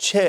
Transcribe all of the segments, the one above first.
6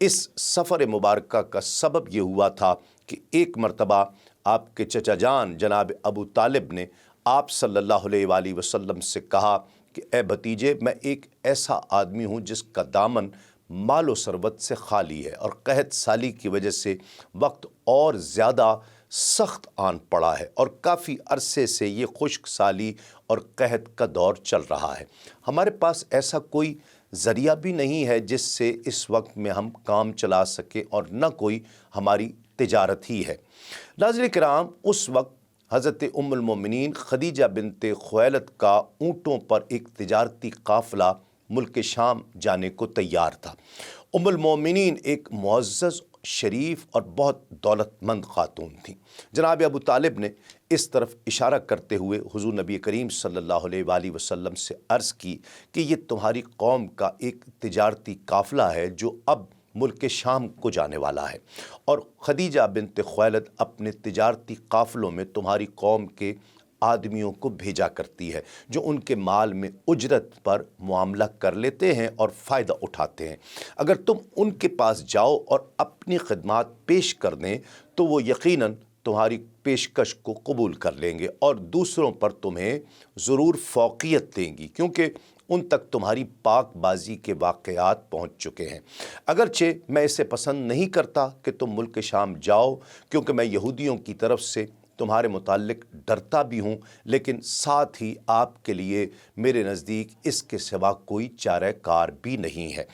اس سفر مبارکہ کا سبب یہ ہوا تھا کہ ایک مرتبہ آپ کے چچا جان جناب ابو طالب نے آپ صلی اللہ علیہ وآلہ وسلم سے کہا کہ اے بھتیجے، میں ایک ایسا آدمی ہوں جس کا دامن مال و ثروت سے خالی ہے، اور قحط سالی کی وجہ سے وقت اور زیادہ سخت آن پڑا ہے، اور کافی عرصے سے یہ خشک سالی اور قحط کا دور چل رہا ہے۔ ہمارے پاس ایسا کوئی ذریعہ بھی نہیں ہے جس سے اس وقت میں ہم کام چلا سکیں، اور نہ کوئی ہماری تجارت ہی ہے۔ ناظرین کرام، اس وقت حضرت ام المومنین خدیجہ بنت خویلد کا اونٹوں پر ایک تجارتی قافلہ ملک شام جانے کو تیار تھا۔ ام المومنین ایک معزز، شریف اور بہت دولت مند خاتون تھیں۔ جناب ابو طالب نے اس طرف اشارہ کرتے ہوئے حضور نبی کریم صلی اللہ علیہ وآلہ وسلم سے عرض کی کہ یہ تمہاری قوم کا ایک تجارتی قافلہ ہے جو اب ملک شام کو جانے والا ہے، اور خدیجہ بنت خویلد اپنے تجارتی قافلوں میں تمہاری قوم کے آدمیوں کو بھیجا کرتی ہے جو ان کے مال میں اجرت پر معاملہ کر لیتے ہیں اور فائدہ اٹھاتے ہیں۔ اگر تم ان کے پاس جاؤ اور اپنی خدمات پیش کر دیں تو وہ یقیناً تمہاری پیشکش کو قبول کر لیں گے اور دوسروں پر تمہیں ضرور فوقیت دیں گی، کیونکہ ان تک تمہاری پاک بازی کے واقعات پہنچ چکے ہیں۔ اگرچہ میں اسے پسند نہیں کرتا کہ تم ملک شام جاؤ، کیونکہ میں یہودیوں کی طرف سے تمہارے متعلق ڈرتا بھی ہوں، لیکن ساتھ ہی آپ کے لیے میرے نزدیک اس کے سوا کوئی چارہ کار بھی نہیں ہے۔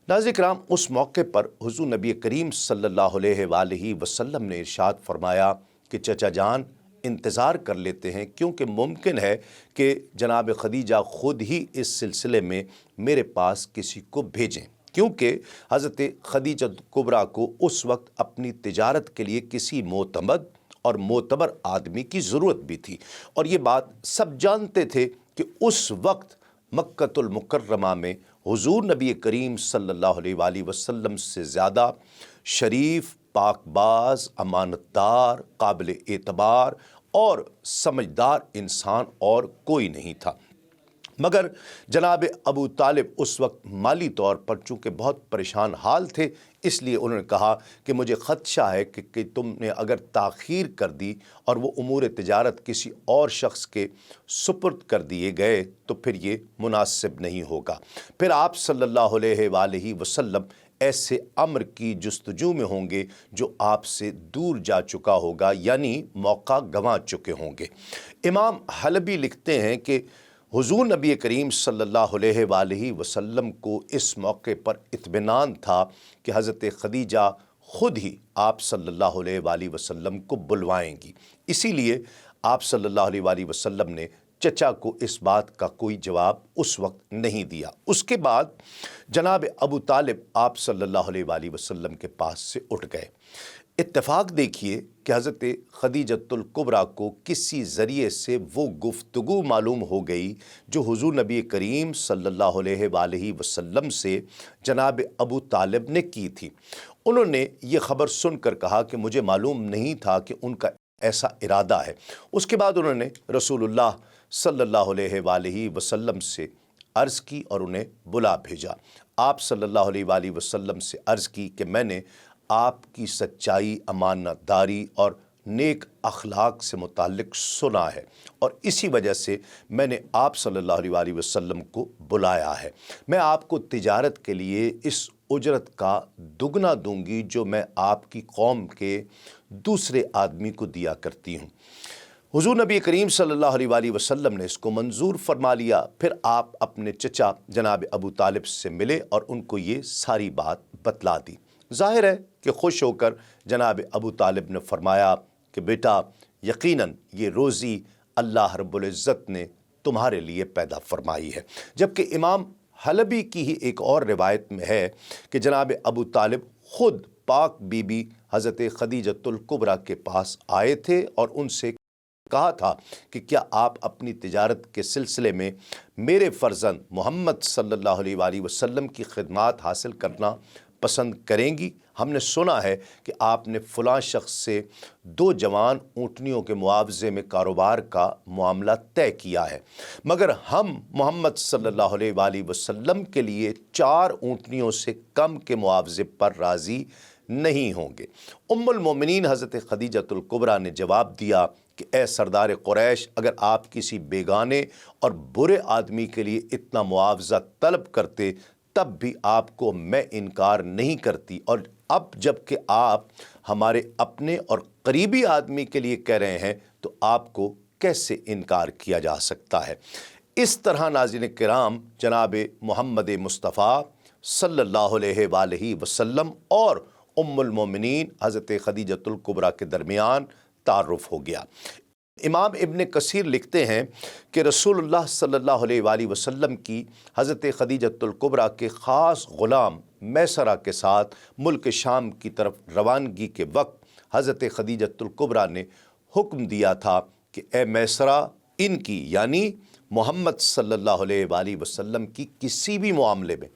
ناظرین کرام، اس موقع پر حضور نبی کریم صلی اللہ علیہ وآلہ وسلم نے ارشاد فرمایا کہ چچا جان انتظار کر لیتے ہیں، کیونکہ ممکن ہے کہ جناب خدیجہ خود ہی اس سلسلے میں میرے پاس کسی کو بھیجیں، کیونکہ حضرت خدیجہ کبریٰ کو اس وقت اپنی تجارت کے لیے کسی معتمد اور معتبر آدمی کی ضرورت بھی تھی، اور یہ بات سب جانتے تھے کہ اس وقت مکۃ المکرمہ میں حضور نبی کریم صلی اللہ علیہ وآلہ وسلم سے زیادہ شریف، پاک باز، امانت دار، قابل اعتبار اور سمجھدار انسان اور کوئی نہیں تھا۔ مگر جناب ابو طالب اس وقت مالی طور پر چونکہ بہت پریشان حال تھے، اس لیے انہوں نے کہا کہ مجھے خدشہ ہے کہ تم نے اگر تاخیر کر دی اور وہ امور تجارت کسی اور شخص کے سپرد کر دیے گئے تو پھر یہ مناسب نہیں ہوگا۔ پھر آپ صلی اللہ علیہ وآلہ وسلم ایسے امر کی جستجو میں ہوں گے جو آپ سے دور جا چکا ہوگا، یعنی موقع گنوا چکے ہوں گے۔ امام حلبی لکھتے ہیں کہ حضور نبی کریم صلی اللہ علیہ وآلہ وسلم کو اس موقع پر اطمینان تھا کہ حضرت خدیجہ خود ہی آپ صلی اللہ علیہ وآلہ وسلم کو بلوائیں گی، اسی لیے آپ صلی اللہ علیہ وآلہ وسلم نے چچا کو اس بات کا کوئی جواب اس وقت نہیں دیا۔ اس کے بعد جناب ابو طالب آپ صلی اللہ علیہ وآلہ وسلم کے پاس سے اٹھ گئے۔ اتفاق دیکھیے کہ حضرت خدیجۃ الکبریٰ کو کسی ذریعے سے وہ گفتگو معلوم ہو گئی جو حضور نبی کریم صلی اللہ علیہ وآلہ وسلم سے جناب ابو طالب نے کی تھی۔ انہوں نے یہ خبر سن کر کہا کہ مجھے معلوم نہیں تھا کہ ان کا ایسا ارادہ ہے۔ اس کے بعد انہوں نے رسول اللہ صلی اللہ علیہ وآلہ وسلم سے عرض کی اور انہیں بلا بھیجا۔ آپ صلی اللہ علیہ وآلہ وسلم سے عرض کی کہ میں نے آپ کی سچائی، امانت داری اور نیک اخلاق سے متعلق سنا ہے، اور اسی وجہ سے میں نے آپ صلی اللہ علیہ وآلہ وسلم کو بلایا ہے۔ میں آپ کو تجارت کے لیے اس اجرت کا دگنا دوں گی جو میں آپ کی قوم کے دوسرے آدمی کو دیا کرتی ہوں۔ حضور نبی کریم صلی اللہ علیہ وآلہ وسلم نے اس کو منظور فرما لیا۔ پھر آپ اپنے چچا جناب ابو طالب سے ملے اور ان کو یہ ساری بات بتلا دی۔ ظاہر ہے کہ خوش ہو کر جناب ابو طالب نے فرمایا کہ بیٹا، یقیناً یہ روزی اللہ رب العزت نے تمہارے لیے پیدا فرمائی ہے۔ جبکہ امام حلبی کی ہی ایک اور روایت میں ہے کہ جناب ابو طالب خود پاک بی بی حضرت خدیجۃ الکبریٰ کے پاس آئے تھے اور ان سے کہا تھا کہ کیا آپ اپنی تجارت کے سلسلے میں میرے فرزند محمد صلی اللہ علیہ وآلہ وسلم کی خدمات حاصل کرنا پسند کریں گی؟ ہم نے سنا ہے کہ آپ نے فلاں شخص سے 2 جوان اونٹنیوں کے معاوضے میں کاروبار کا معاملہ طے کیا ہے، مگر ہم محمد صلی اللہ علیہ وآلہ وسلم کے لیے 4 اونٹنیوں سے کم کے معاوضے پر راضی نہیں ہوں گے۔ ام المومنین حضرت خدیجۃ الکبریٰ نے جواب دیا کہ اے سردار قریش، اگر آپ کسی بیگانے اور برے آدمی کے لیے اتنا معاوضہ طلب کرتے تب بھی آپ کو میں انکار نہیں کرتی، اور اب جب کہ آپ ہمارے اپنے اور قریبی آدمی کے لیے کہہ رہے ہیں تو آپ کو کیسے انکار کیا جا سکتا ہے۔ اس طرح ناظرین کرام جناب محمد مصطفیٰ صلی اللہ علیہ وآلہ وسلم اور ام المومنین حضرت خدیجۃ الکبریٰ کے درمیان تعارف ہو گیا۔ امام ابن کثیر لکھتے ہیں کہ رسول اللہ صلی اللہ علیہ وآلہ وسلم کی حضرت خدیجۃ الکبریٰ کے خاص غلام میسرہ کے ساتھ ملک شام کی طرف روانگی کے وقت حضرت خدیجۃ الکبریٰ نے حکم دیا تھا کہ اے میسرہ، ان کی یعنی محمد صلی اللہ علیہ وآلہ وسلم کی کسی بھی معاملے میں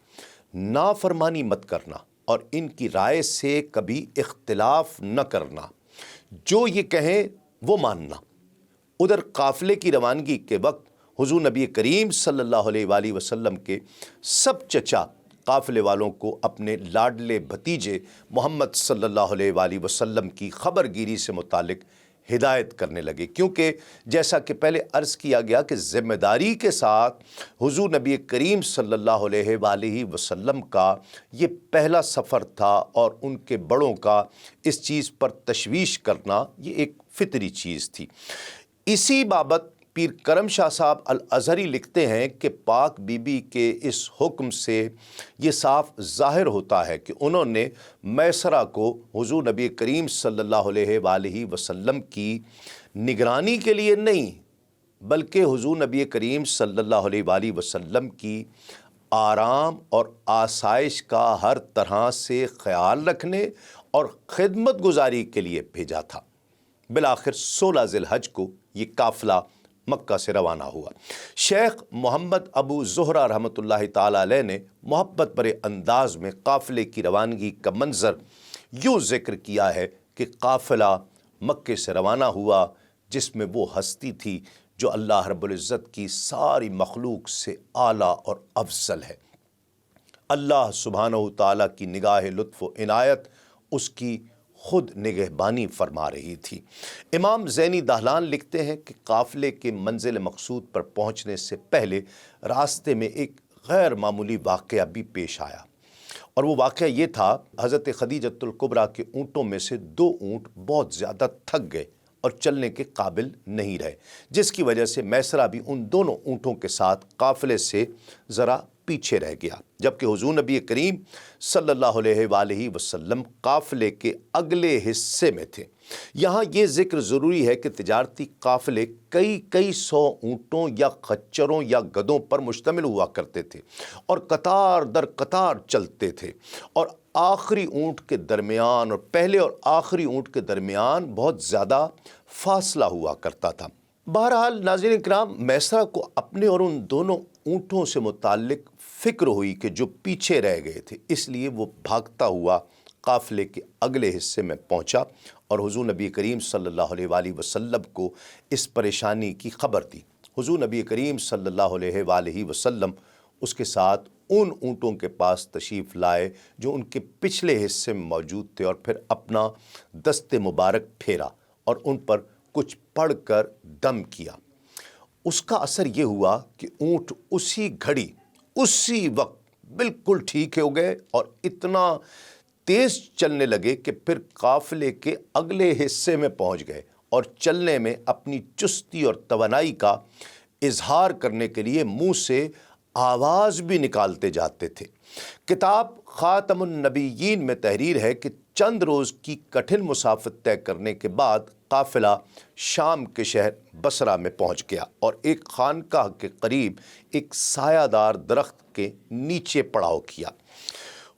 نافرمانی مت کرنا اور ان کی رائے سے کبھی اختلاف نہ کرنا، جو یہ کہیں وہ ماننا۔ ادھر قافلے کی روانگی کے وقت حضور نبی کریم صلی اللہ علیہ وآلہ وسلم کے سب چچا قافلے والوں کو اپنے لاڈلے بھتیجے محمد صلی اللہ علیہ وآلہ وسلم کی خبر گیری سے متعلق ہدایت کرنے لگے، کیونکہ جیسا کہ پہلے عرض کیا گیا کہ ذمہ داری کے ساتھ حضور نبی کریم صلی اللہ علیہ وآلہ وسلم کا یہ پہلا سفر تھا، اور ان کے بڑوں کا اس چیز پر تشویش کرنا یہ ایک فطری چیز تھی۔ اسی بابت پیر کرم شاہ صاحب الازہری لکھتے ہیں کہ پاک بی بی کے اس حکم سے یہ صاف ظاہر ہوتا ہے کہ انہوں نے میسرہ کو حضور نبی کریم صلی اللہ علیہ وآلہ وسلم کی نگرانی کے لیے نہیں، بلکہ حضور نبی کریم صلی اللہ علیہ وآلہ وسلم کی آرام اور آسائش کا ہر طرح سے خیال رکھنے اور خدمت گزاری کے لیے بھیجا تھا۔ بالآخر 16 ذی الحج کو یہ قافلہ مکہ سے روانہ ہوا۔ شیخ محمد ابو زہرہ رحمۃ اللہ تعالیٰ علیہ نے محبت بھرے انداز میں قافلے کی روانگی کا منظر یوں ذکر کیا ہے کہ قافلہ مکے سے روانہ ہوا جس میں وہ ہستی تھی جو اللہ رب العزت کی ساری مخلوق سے اعلیٰ اور افضل ہے۔ اللہ سبحانہ و تعالیٰ کی نگاہ لطف و عنایت اس کی خود نگہبانی فرما رہی تھی۔ امام زینی دہلان لکھتے ہیں کہ قافلے کے منزل مقصود پر پہنچنے سے پہلے راستے میں ایک غیر معمولی واقعہ بھی پیش آیا، اور وہ واقعہ یہ تھا، حضرت خدیجۃ الکبریٰ کے اونٹوں میں سے 2 اونٹ بہت زیادہ تھک گئے اور چلنے کے قابل نہیں رہے، جس کی وجہ سے میسرہ بھی ان دونوں اونٹوں کے ساتھ قافلے سے ذرا پیچھے رہ گیا، جبکہ حضور نبی کریم صلی اللہ علیہ وآلہ وسلم قافلے کے اگلے حصے میں تھے۔ یہاں یہ ذکر ضروری ہے کہ تجارتی قافلے کئی 100 اونٹوں یا خچروں یا گدھوں پر مشتمل ہوا کرتے تھے اور قطار در قطار چلتے تھے، اور آخری اونٹ کے درمیان اور پہلے اور آخری اونٹ کے درمیان بہت زیادہ فاصلہ ہوا کرتا تھا۔ بہرحال ناظرین کرام، میسرہ کو اپنے اور ان دونوں اونٹوں سے متعلق فکر ہوئی کہ جو پیچھے رہ گئے تھے، اس لیے وہ بھاگتا ہوا قافلے کے اگلے حصے میں پہنچا اور حضور نبی کریم صلی اللہ علیہ وآلہ وسلم کو اس پریشانی کی خبر دی۔ حضور نبی کریم صلی اللہ علیہ وآلہ وسلم اس کے ساتھ ان اونٹوں کے پاس تشریف لائے جو ان کے پچھلے حصے میں موجود تھے، اور پھر اپنا دست مبارک پھیرا اور ان پر کچھ پڑھ کر دم کیا۔ اس کا اثر یہ ہوا کہ اونٹ اسی گھڑی اسی وقت بالکل ٹھیک ہو گئے اور اتنا تیز چلنے لگے کہ پھر قافلے کے اگلے حصے میں پہنچ گئے اور چلنے میں اپنی چستی اور توانائی کا اظہار کرنے کے لیے منہ سے آواز بھی نکالتے جاتے تھے۔ کتاب خاتم النبیین میں تحریر ہے کہ چند روز کی کٹھن مسافت طے کرنے کے بعد قافلہ شام کے شہر بصرہ میں پہنچ گیا اور ایک خانقاہ کے قریب ایک سایہ دار درخت کے نیچے پڑاؤ کیا۔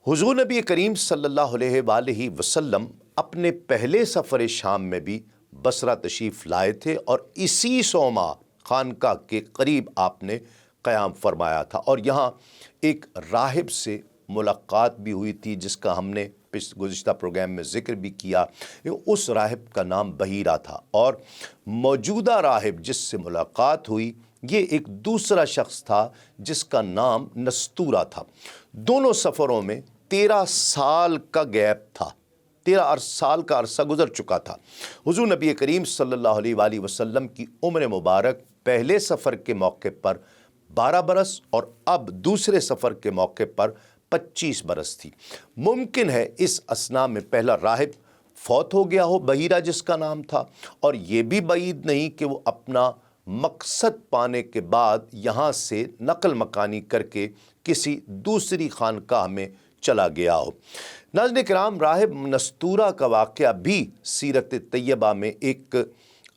حضور نبی کریم صلی اللہ علیہ وآلہ وسلم اپنے پہلے سفر شام میں بھی بصرہ تشریف لائے تھے اور اسی صومعہ خانقاہ کے قریب آپ نے قیام فرمایا تھا، اور یہاں ایک راہب سے ملاقات بھی ہوئی تھی جس کا ہم نے گزشتہ پروگرام میں ذکر بھی کیا، اس راہب کا نام بحیرہ تھا، اور موجودہ راہب جس سے ملاقات ہوئی یہ ایک دوسرا شخص تھا جس کا نام نستورہ تھا۔ دونوں سفروں میں 13 سال کا گیپ تھا، 13 سال کا عرصہ گزر چکا تھا۔ حضور نبی کریم صلی اللہ علیہ وآلہ وسلم کی عمر مبارک پہلے سفر کے موقع پر 12 برس اور اب دوسرے سفر کے موقع پر 25 برس تھی۔ ممکن ہے اس اثناء میں پہلا راہب فوت ہو گیا ہو، بحیرہ جس کا نام تھا، اور یہ بھی بعید نہیں کہ وہ اپنا مقصد پانے کے بعد یہاں سے نقل مکانی کر کے کسی دوسری خانقاہ میں چلا گیا ہو۔ ناظرین کرام، راہب نستورہ کا واقعہ بھی سیرت طیبہ میں ایک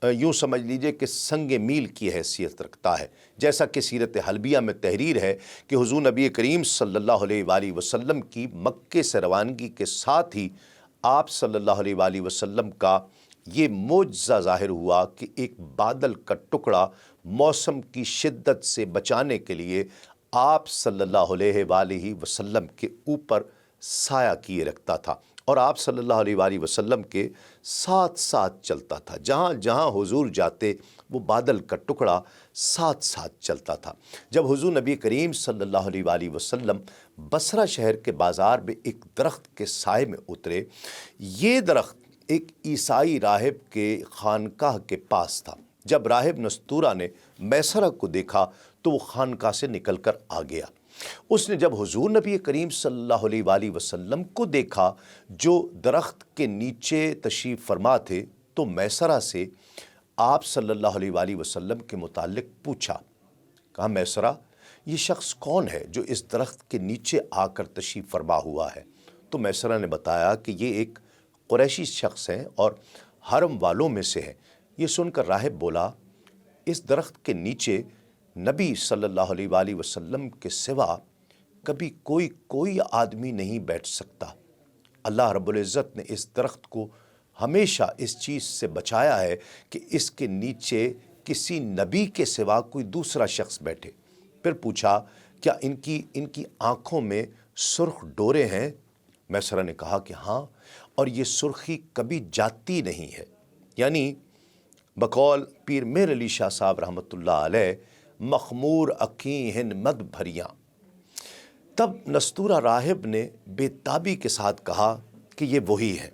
یوں سمجھ لیجئے کہ سنگ میل کی حیثیت رکھتا ہے، جیسا کہ سیرت حلبیہ میں تحریر ہے کہ حضور نبی کریم صلی اللہ علیہ وآلہ وسلم کی مکے سے روانگی کے ساتھ ہی آپ صلی اللہ علیہ وآلہ وسلم کا یہ معجزہ ظاہر ہوا کہ ایک بادل کا ٹکڑا موسم کی شدت سے بچانے کے لیے آپ صلی اللہ علیہ وآلہ وسلم کے اوپر سایہ کیے رکھتا تھا، اور آپ صلی اللہ علیہ وآلہ وسلم کے ساتھ ساتھ چلتا تھا۔ جہاں جہاں حضور جاتے وہ بادل کا ٹکڑا ساتھ ساتھ چلتا تھا۔ جب حضور نبی کریم صلی اللہ علیہ وآلہ وسلم بصرہ شہر کے بازار میں ایک درخت کے سائے میں اترے، یہ درخت ایک عیسائی راہب کے خانقاہ کے پاس تھا۔ جب راہب نستورہ نے میسرہ کو دیکھا تو وہ خانقاہ سے نکل کر آ گیا۔ اس نے جب حضور نبی کریم صلی اللہ علیہ وآلہ وسلم کو دیکھا جو درخت کے نیچے تشریف فرما تھے، تو میسرہ سے آپ صلی اللہ علیہ وآلہ وسلم کے متعلق پوچھا۔ کہا، میسرہ، یہ شخص کون ہے جو اس درخت کے نیچے آ کر تشریف فرما ہوا ہے؟ تو میسرہ نے بتایا کہ یہ ایک قریشی شخص ہیں اور حرم والوں میں سے ہیں۔ یہ سن کر راہب بولا، اس درخت کے نیچے نبی صلی اللہ علیہ وآلہ وسلم کے سوا کبھی کوئی آدمی نہیں بیٹھ سکتا۔ اللہ رب العزت نے اس درخت کو ہمیشہ اس چیز سے بچایا ہے کہ اس کے نیچے کسی نبی کے سوا کوئی دوسرا شخص بیٹھے۔ پھر پوچھا، کیا ان کی آنکھوں میں سرخ ڈورے ہیں؟ میسرہ نے کہا کہ ہاں، اور یہ سرخی کبھی جاتی نہیں ہے، یعنی بقول پیر مہر علی شاہ صاحب رحمۃ اللہ علیہ، مخمور اکیں ہن مد بھریاں۔ تب نستورہ راہب نے بے تابی کے ساتھ کہا کہ یہ وہی ہے،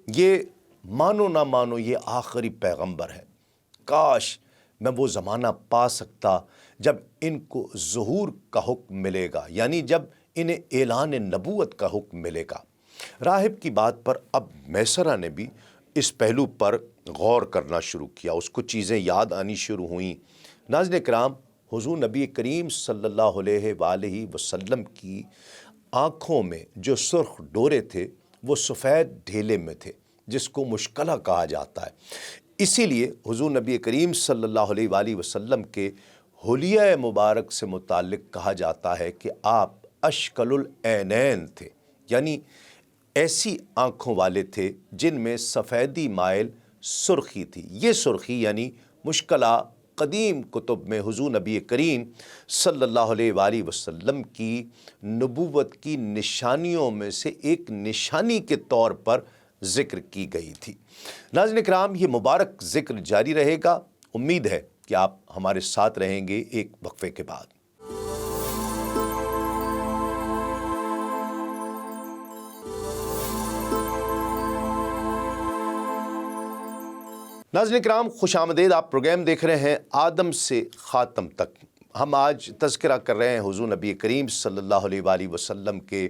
یہ مانو نہ مانو یہ آخری پیغمبر ہے۔ کاش میں وہ زمانہ پا سکتا جب ان کو ظہور کا حکم ملے گا، یعنی جب انہیں اعلان نبوت کا حکم ملے گا۔ راہب کی بات پر اب میسرہ نے بھی اس پہلو پر غور کرنا شروع کیا، اس کو چیزیں یاد آنی شروع ہوئیں۔ ناظرین کرام، حضور نبی کریم صلی اللہ علیہ وآلہ وسلم کی آنکھوں میں جو سرخ ڈورے تھے وہ سفید ڈھیلے میں تھے، جس کو مشکلہ کہا جاتا ہے۔ اسی لیے حضور نبی کریم صلی اللہ علیہ وآلہ وسلم کے حلیہ مبارک سے متعلق کہا جاتا ہے کہ آپ اشکل العینین تھے، یعنی ایسی آنکھوں والے تھے جن میں سفیدی مائل سرخی تھی۔ یہ سرخی یعنی مشکلہ قدیم کتب میں حضور نبی کریم صلی اللہ علیہ وآلہ وسلم کی نبوت کی نشانیوں میں سے ایک نشانی کے طور پر ذکر کی گئی تھی۔ ناظرین کرام، یہ مبارک ذکر جاری رہے گا۔ امید ہے کہ آپ ہمارے ساتھ رہیں گے ایک وقفے کے بعد۔ ناظرین کرام، خوش آمدید۔ آپ پروگرام دیکھ رہے ہیں آدم سے خاتم تک۔ ہم آج تذکرہ کر رہے ہیں حضور نبی کریم صلی اللہ علیہ وآلہ وسلم کے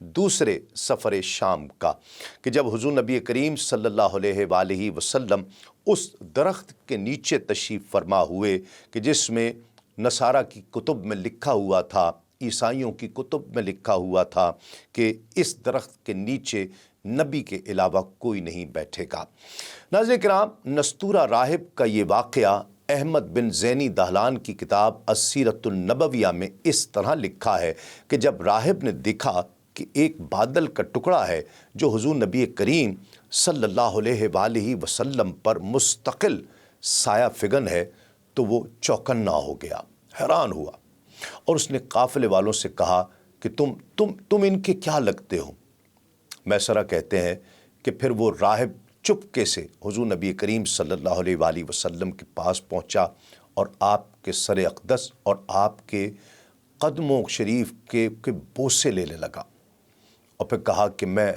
دوسرے سفر شام کا، کہ جب حضور نبی کریم صلی اللہ علیہ وآلہ وسلم اس درخت کے نیچے تشریف فرما ہوئے کہ جس میں نصارہ کی کتب میں لکھا ہوا تھا، عیسائیوں کی کتب میں لکھا ہوا تھا کہ اس درخت کے نیچے نبی کے علاوہ کوئی نہیں بیٹھے گا۔ ناظرین کرام، نستورہ راہب کا یہ واقعہ احمد بن زینی دہلان کی کتاب السیرۃ النبویہ میں اس طرح لکھا ہے کہ جب راہب نے دیکھا کہ ایک بادل کا ٹکڑا ہے جو حضور نبی کریم صلی اللہ علیہ وآلہ وسلم پر مستقل سایہ فگن ہے تو وہ چوکنا ہو گیا، حیران ہوا، اور اس نے قافلے والوں سے کہا کہ تم ان کے کیا لگتے ہو؟ میسرہ کہتے ہیں کہ پھر وہ راہب چپکے سے حضور نبی کریم صلی اللہ علیہ وآلہ وسلم کے پاس پہنچا اور آپ کے سر اقدس اور آپ کے قدموں شریف کے بوسے لینے لگا، اور پھر کہا کہ میں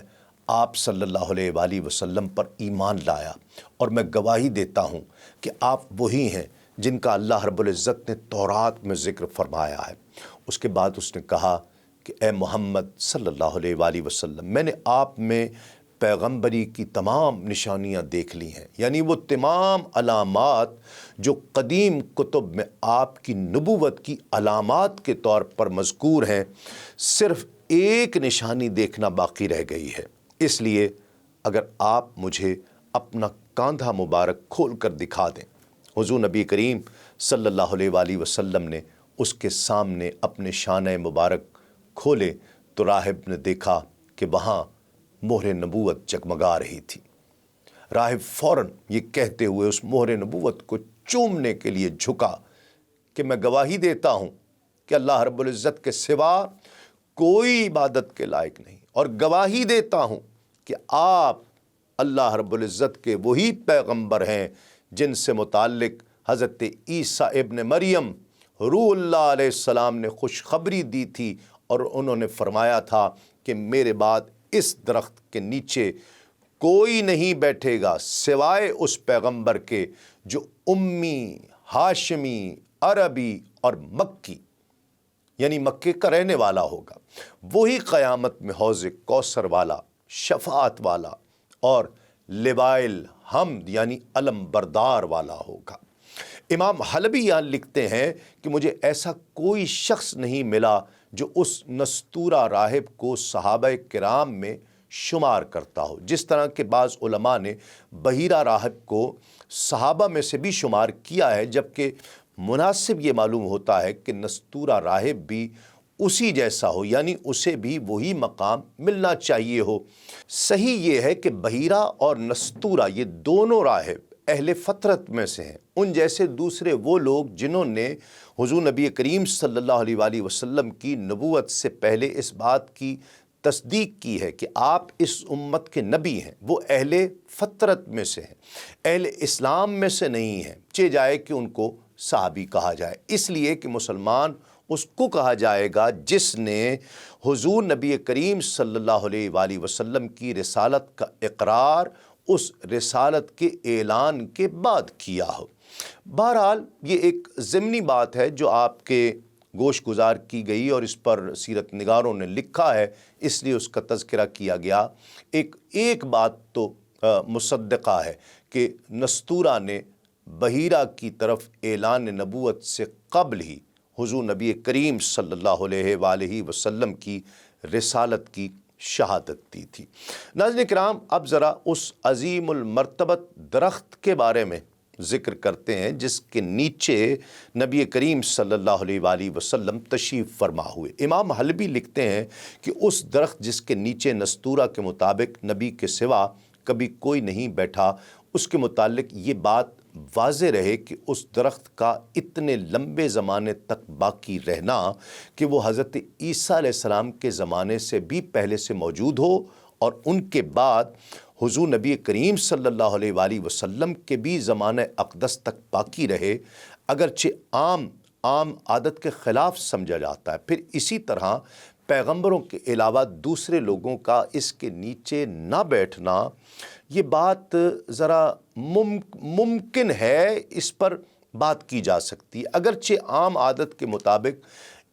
آپ صلی اللہ علیہ وآلہ وسلم پر ایمان لایا، اور میں گواہی دیتا ہوں کہ آپ وہی ہیں جن کا اللہ رب العزت نے تورات میں ذکر فرمایا ہے۔ اس کے بعد اس نے کہا کہ اے محمد صلی اللہ علیہ وآلہ وسلم، میں نے آپ میں پیغمبری کی تمام نشانیاں دیکھ لی ہیں، یعنی وہ تمام علامات جو قدیم کتب میں آپ کی نبوت کی علامات کے طور پر مذکور ہیں، صرف ایک نشانی دیکھنا باقی رہ گئی ہے۔ اس لیے اگر آپ مجھے اپنا کاندھا مبارک کھول کر دکھا دیں۔ حضور نبی کریم صلی اللہ علیہ وآلہ وسلم نے اس کے سامنے اپنے شانہ مبارک کھولے تو راہب نے دیکھا کہ وہاں مہر نبوت جگمگا رہی تھی۔ راہب فوراً یہ کہتے ہوئے اس مہر نبوت کو چومنے کے لیے جھکا کہ میں گواہی دیتا ہوں کہ اللہ رب العزت کے سوا کوئی عبادت کے لائق نہیں، اور گواہی دیتا ہوں کہ آپ اللہ رب العزت کے وہی پیغمبر ہیں جن سے متعلق حضرت عیسیٰ ابن مریم روح اللہ علیہ السلام نے خوشخبری دی تھی، اور انہوں نے فرمایا تھا کہ میرے بعد اس درخت کے نیچے کوئی نہیں بیٹھے گا سوائے اس پیغمبر کے جو امی، ہاشمی، عربی اور مکی، یعنی مکے کا رہنے والا ہوگا، وہی قیامت میں حوض کوثر والا، شفاعت والا اور لوائل حمد یعنی علم بردار والا ہوگا۔ امام حلبی یہاں لکھتے ہیں کہ مجھے ایسا کوئی شخص نہیں ملا جو اس نستورہ راہب کو صحابہ کرام میں شمار کرتا ہو، جس طرح کہ بعض علماء نے بحیرہ راہب کو صحابہ میں سے بھی شمار کیا ہے، جبکہ مناسب یہ معلوم ہوتا ہے کہ نستورہ راہب بھی اسی جیسا ہو، یعنی اسے بھی وہی مقام ملنا چاہیے ہو۔ صحیح یہ ہے کہ بحیرہ اور نستورہ یہ دونوں راہب اہل فطرت میں سے ہیں، ان جیسے دوسرے وہ لوگ جنہوں نے حضور نبی کریم صلی اللہ علیہ وآلہ وسلم کی نبوت سے پہلے اس بات کی تصدیق کی ہے کہ آپ اس امت کے نبی ہیں، وہ اہل فطرت میں سے ہیں، اہل اسلام میں سے نہیں ہیں، چاہے جائے کہ ان کو صحابی کہا جائے، اس لیے کہ مسلمان اس کو کہا جائے گا جس نے حضور نبی کریم صلی اللہ علیہ وآلہ وسلم کی رسالت کا اقرار اس رسالت کے اعلان کے بعد کیا ہو۔ بہرحال یہ ایک ضمنی بات ہے جو آپ کے گوش گزار کی گئی اور اس پر سیرت نگاروں نے لکھا ہے، اس لیے اس کا تذکرہ کیا گیا۔ ایک بات تو مصدقہ ہے کہ نستورہ نے بحیرہ کی طرف اعلان نبوت سے قبل ہی حضور نبی کریم صلی اللہ علیہ وآلہ وسلم کی رسالت کی شہادت دی تھی۔ ناظرین کرام، اب ذرا اس عظیم المرتبت درخت کے بارے میں ذکر کرتے ہیں جس کے نیچے نبی کریم صلی اللہ علیہ وآلہ وسلم تشریف فرما ہوئے۔ امام حلبی لکھتے ہیں کہ اس درخت جس کے نیچے نستورہ کے مطابق نبی کے سوا کبھی کوئی نہیں بیٹھا، اس کے متعلق یہ بات واضح رہے کہ اس درخت کا اتنے لمبے زمانے تک باقی رہنا کہ وہ حضرت عیسیٰ علیہ السلام کے زمانے سے بھی پہلے سے موجود ہو اور ان کے بعد حضور نبی کریم صلی اللہ علیہ وآلہ وسلم کے بھی زمانہ اقدس تک باقی رہے، اگرچہ عام عادت کے خلاف سمجھا جاتا ہے۔ پھر اسی طرح پیغمبروں کے علاوہ دوسرے لوگوں کا اس کے نیچے نہ بیٹھنا، یہ بات ذرا ممکن ہے، اس پر بات کی جا سکتی ہے، اگرچہ عام عادت کے مطابق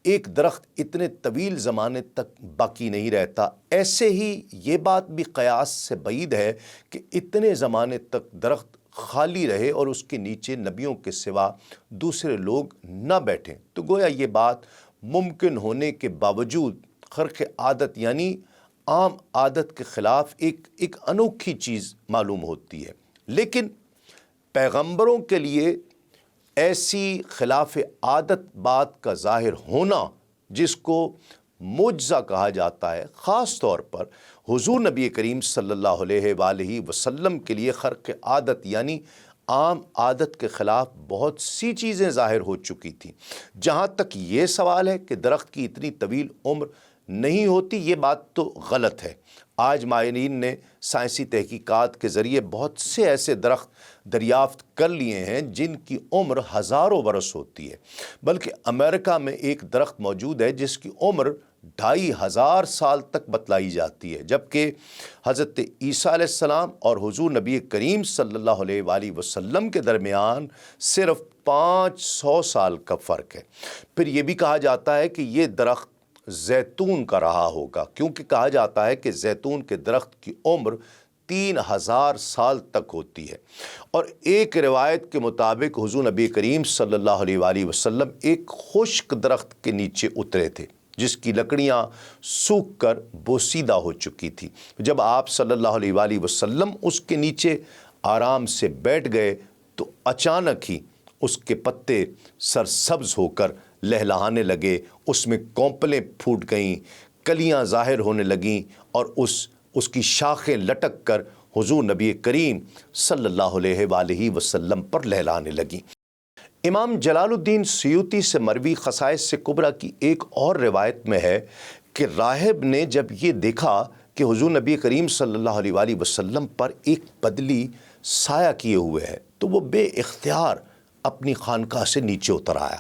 ایک درخت اتنے طویل زمانے تک باقی نہیں رہتا۔ ایسے ہی یہ بات بھی قیاس سے بعید ہے کہ اتنے زمانے تک درخت خالی رہے اور اس کے نیچے نبیوں کے سوا دوسرے لوگ نہ بیٹھیں، تو گویا یہ بات ممکن ہونے کے باوجود خرق عادت یعنی عام عادت کے خلاف ایک انوکھی چیز معلوم ہوتی ہے۔ لیکن پیغمبروں کے لیے ایسی خلاف عادت بات کا ظاہر ہونا جس کو معجزہ کہا جاتا ہے، خاص طور پر حضور نبی کریم صلی اللہ علیہ وآلہ وسلم کے لیے خرق عادت یعنی عام عادت کے خلاف بہت سی چیزیں ظاہر ہو چکی تھیں۔ جہاں تک یہ سوال ہے کہ درخت کی اتنی طویل عمر نہیں ہوتی، یہ بات تو غلط ہے۔ آج ماہرین نے سائنسی تحقیقات کے ذریعے بہت سے ایسے درخت دریافت کر لیے ہیں جن کی عمر ہزاروں برس ہوتی ہے، بلکہ امریکہ میں ایک درخت موجود ہے جس کی عمر 2500 سال تک بتلائی جاتی ہے، جبکہ حضرت عیسیٰ علیہ السلام اور حضور نبی کریم صلی اللہ علیہ وآلہ وسلم کے درمیان صرف 500 سال کا فرق ہے۔ پھر یہ بھی کہا جاتا ہے کہ یہ درخت زیتون کا رہا ہوگا، کیونکہ کہا جاتا ہے کہ زیتون کے درخت کی عمر 3000 سال تک ہوتی ہے۔ اور ایک روایت کے مطابق حضور نبی کریم صلی اللہ علیہ وآلہ وسلم ایک خشک درخت کے نیچے اترے تھے جس کی لکڑیاں سوکھ کر بوسیدہ ہو چکی تھی۔ جب آپ صلی اللہ علیہ وآلہ وسلم اس کے نیچے آرام سے بیٹھ گئے تو اچانک ہی اس کے پتے سرسبز ہو کر لہلہانے لگے، اس میں کونپلیں پھوٹ گئیں، کلیاں ظاہر ہونے لگیں اور اس کی شاخیں لٹک کر حضور نبی کریم صلی اللہ علیہ وآلہ وسلم پر لہلانے لگیں۔ امام جلال الدین سیوطی سے مروی خصائص سے کبریٰ کی ایک اور روایت میں ہے کہ راہب نے جب یہ دیکھا کہ حضور نبی کریم صلی اللہ علیہ وآلہ وسلم پر ایک بدلی سایہ کیے ہوئے ہے تو وہ بے اختیار اپنی خانقاہ سے نیچے اتر آیا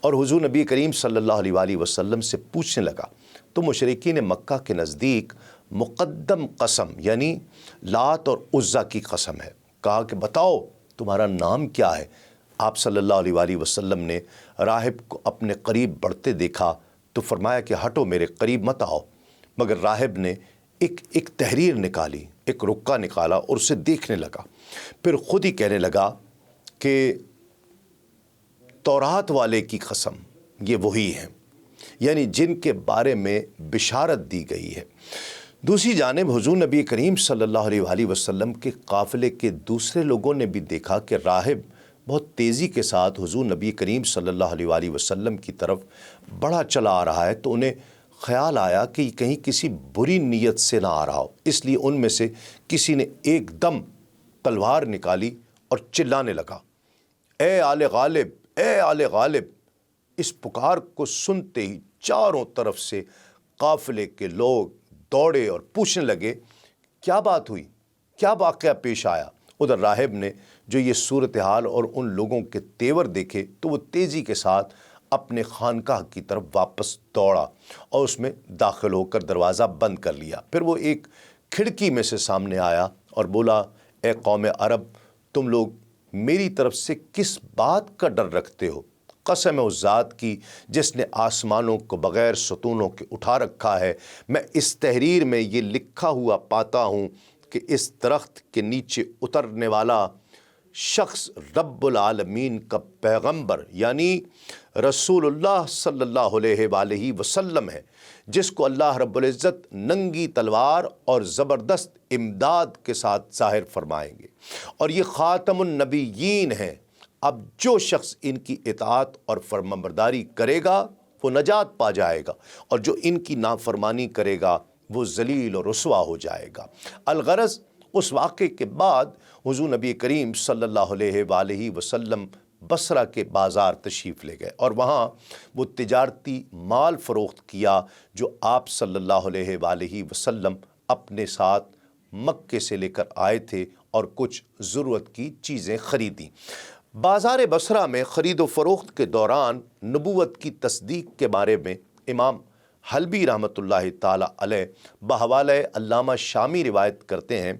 اور حضور نبی کریم صلی اللہ علیہ وآلہ وسلم سے پوچھنے لگا تو مشرکین مکہ کے نزدیک مقدم قسم یعنی لات اور عزا کی قسم ہے، کہا کہ بتاؤ تمہارا نام کیا ہے؟ آپ صلی اللہ علیہ وآلہ وسلم نے راہب کو اپنے قریب بڑھتے دیکھا تو فرمایا کہ ہٹو، میرے قریب مت آؤ، مگر راہب نے ایک تحریر نکالی، ایک رکا نکالا اور اسے دیکھنے لگا، پھر خود ہی کہنے لگا کہ تورات والے کی قسم، یہ وہی ہیں، یعنی جن کے بارے میں بشارت دی گئی ہے۔ دوسری جانب حضور نبی کریم صلی اللہ علیہ وآلہ وسلم کے قافلے کے دوسرے لوگوں نے بھی دیکھا کہ راہب بہت تیزی کے ساتھ حضور نبی کریم صلی اللہ علیہ وآلہ وسلم کی طرف بڑھا چلا آ رہا ہے، تو انہیں خیال آیا کہ یہ کہیں کسی بری نیت سے نہ آ رہا ہو، اس لیے ان میں سے کسی نے ایک دم تلوار نکالی اور چلانے لگا، اے آل غالب، اے آل غالب۔ اس پکار کو سنتے ہی چاروں طرف سے قافلے کے لوگ دوڑے اور پوچھنے لگے کیا بات ہوئی، کیا واقعہ پیش آیا۔ ادھر راہب نے جو یہ صورتحال اور ان لوگوں کے تیور دیکھے تو وہ تیزی کے ساتھ اپنے خانقاہ کی طرف واپس دوڑا اور اس میں داخل ہو کر دروازہ بند کر لیا۔ پھر وہ ایک کھڑکی میں سے سامنے آیا اور بولا، اے قوم عرب، تم لوگ میری طرف سے کس بات کا ڈر رکھتے ہو؟ قسم ہے اس ذات کی جس نے آسمانوں کو بغیر ستونوں کے اٹھا رکھا ہے، میں اس تحریر میں یہ لکھا ہوا پاتا ہوں کہ اس درخت کے نیچے اترنے والا شخص رب العالمین کا پیغمبر یعنی رسول اللہ صلی اللہ علیہ وآلہ وسلم ہے، جس کو اللہ رب العزت ننگی تلوار اور زبردست امداد کے ساتھ ظاہر فرمائیں گے، اور یہ خاتم النبیین ہیں۔ اب جو شخص ان کی اطاعت اور فرمانبرداری کرے گا وہ نجات پا جائے گا، اور جو ان کی نافرمانی کرے گا وہ ذلیل اور رسوا ہو جائے گا۔ الغرض اس واقعے کے بعد حضور نبی کریم صلی اللہ علیہ وآلہ وسلم بصرہ کے بازار تشریف لے گئے اور وہاں وہ تجارتی مال فروخت کیا جو آپ صلی اللہ علیہ وآلہ وسلم اپنے ساتھ مکے سے لے کر آئے تھے اور کچھ ضرورت کی چیزیں خریدیں۔ بازار بصرہ میں خرید و فروخت کے دوران نبوت کی تصدیق کے بارے میں امام حلبی رحمۃ اللہ تعالی علیہ بحوالہ علامہ شامی روایت کرتے ہیں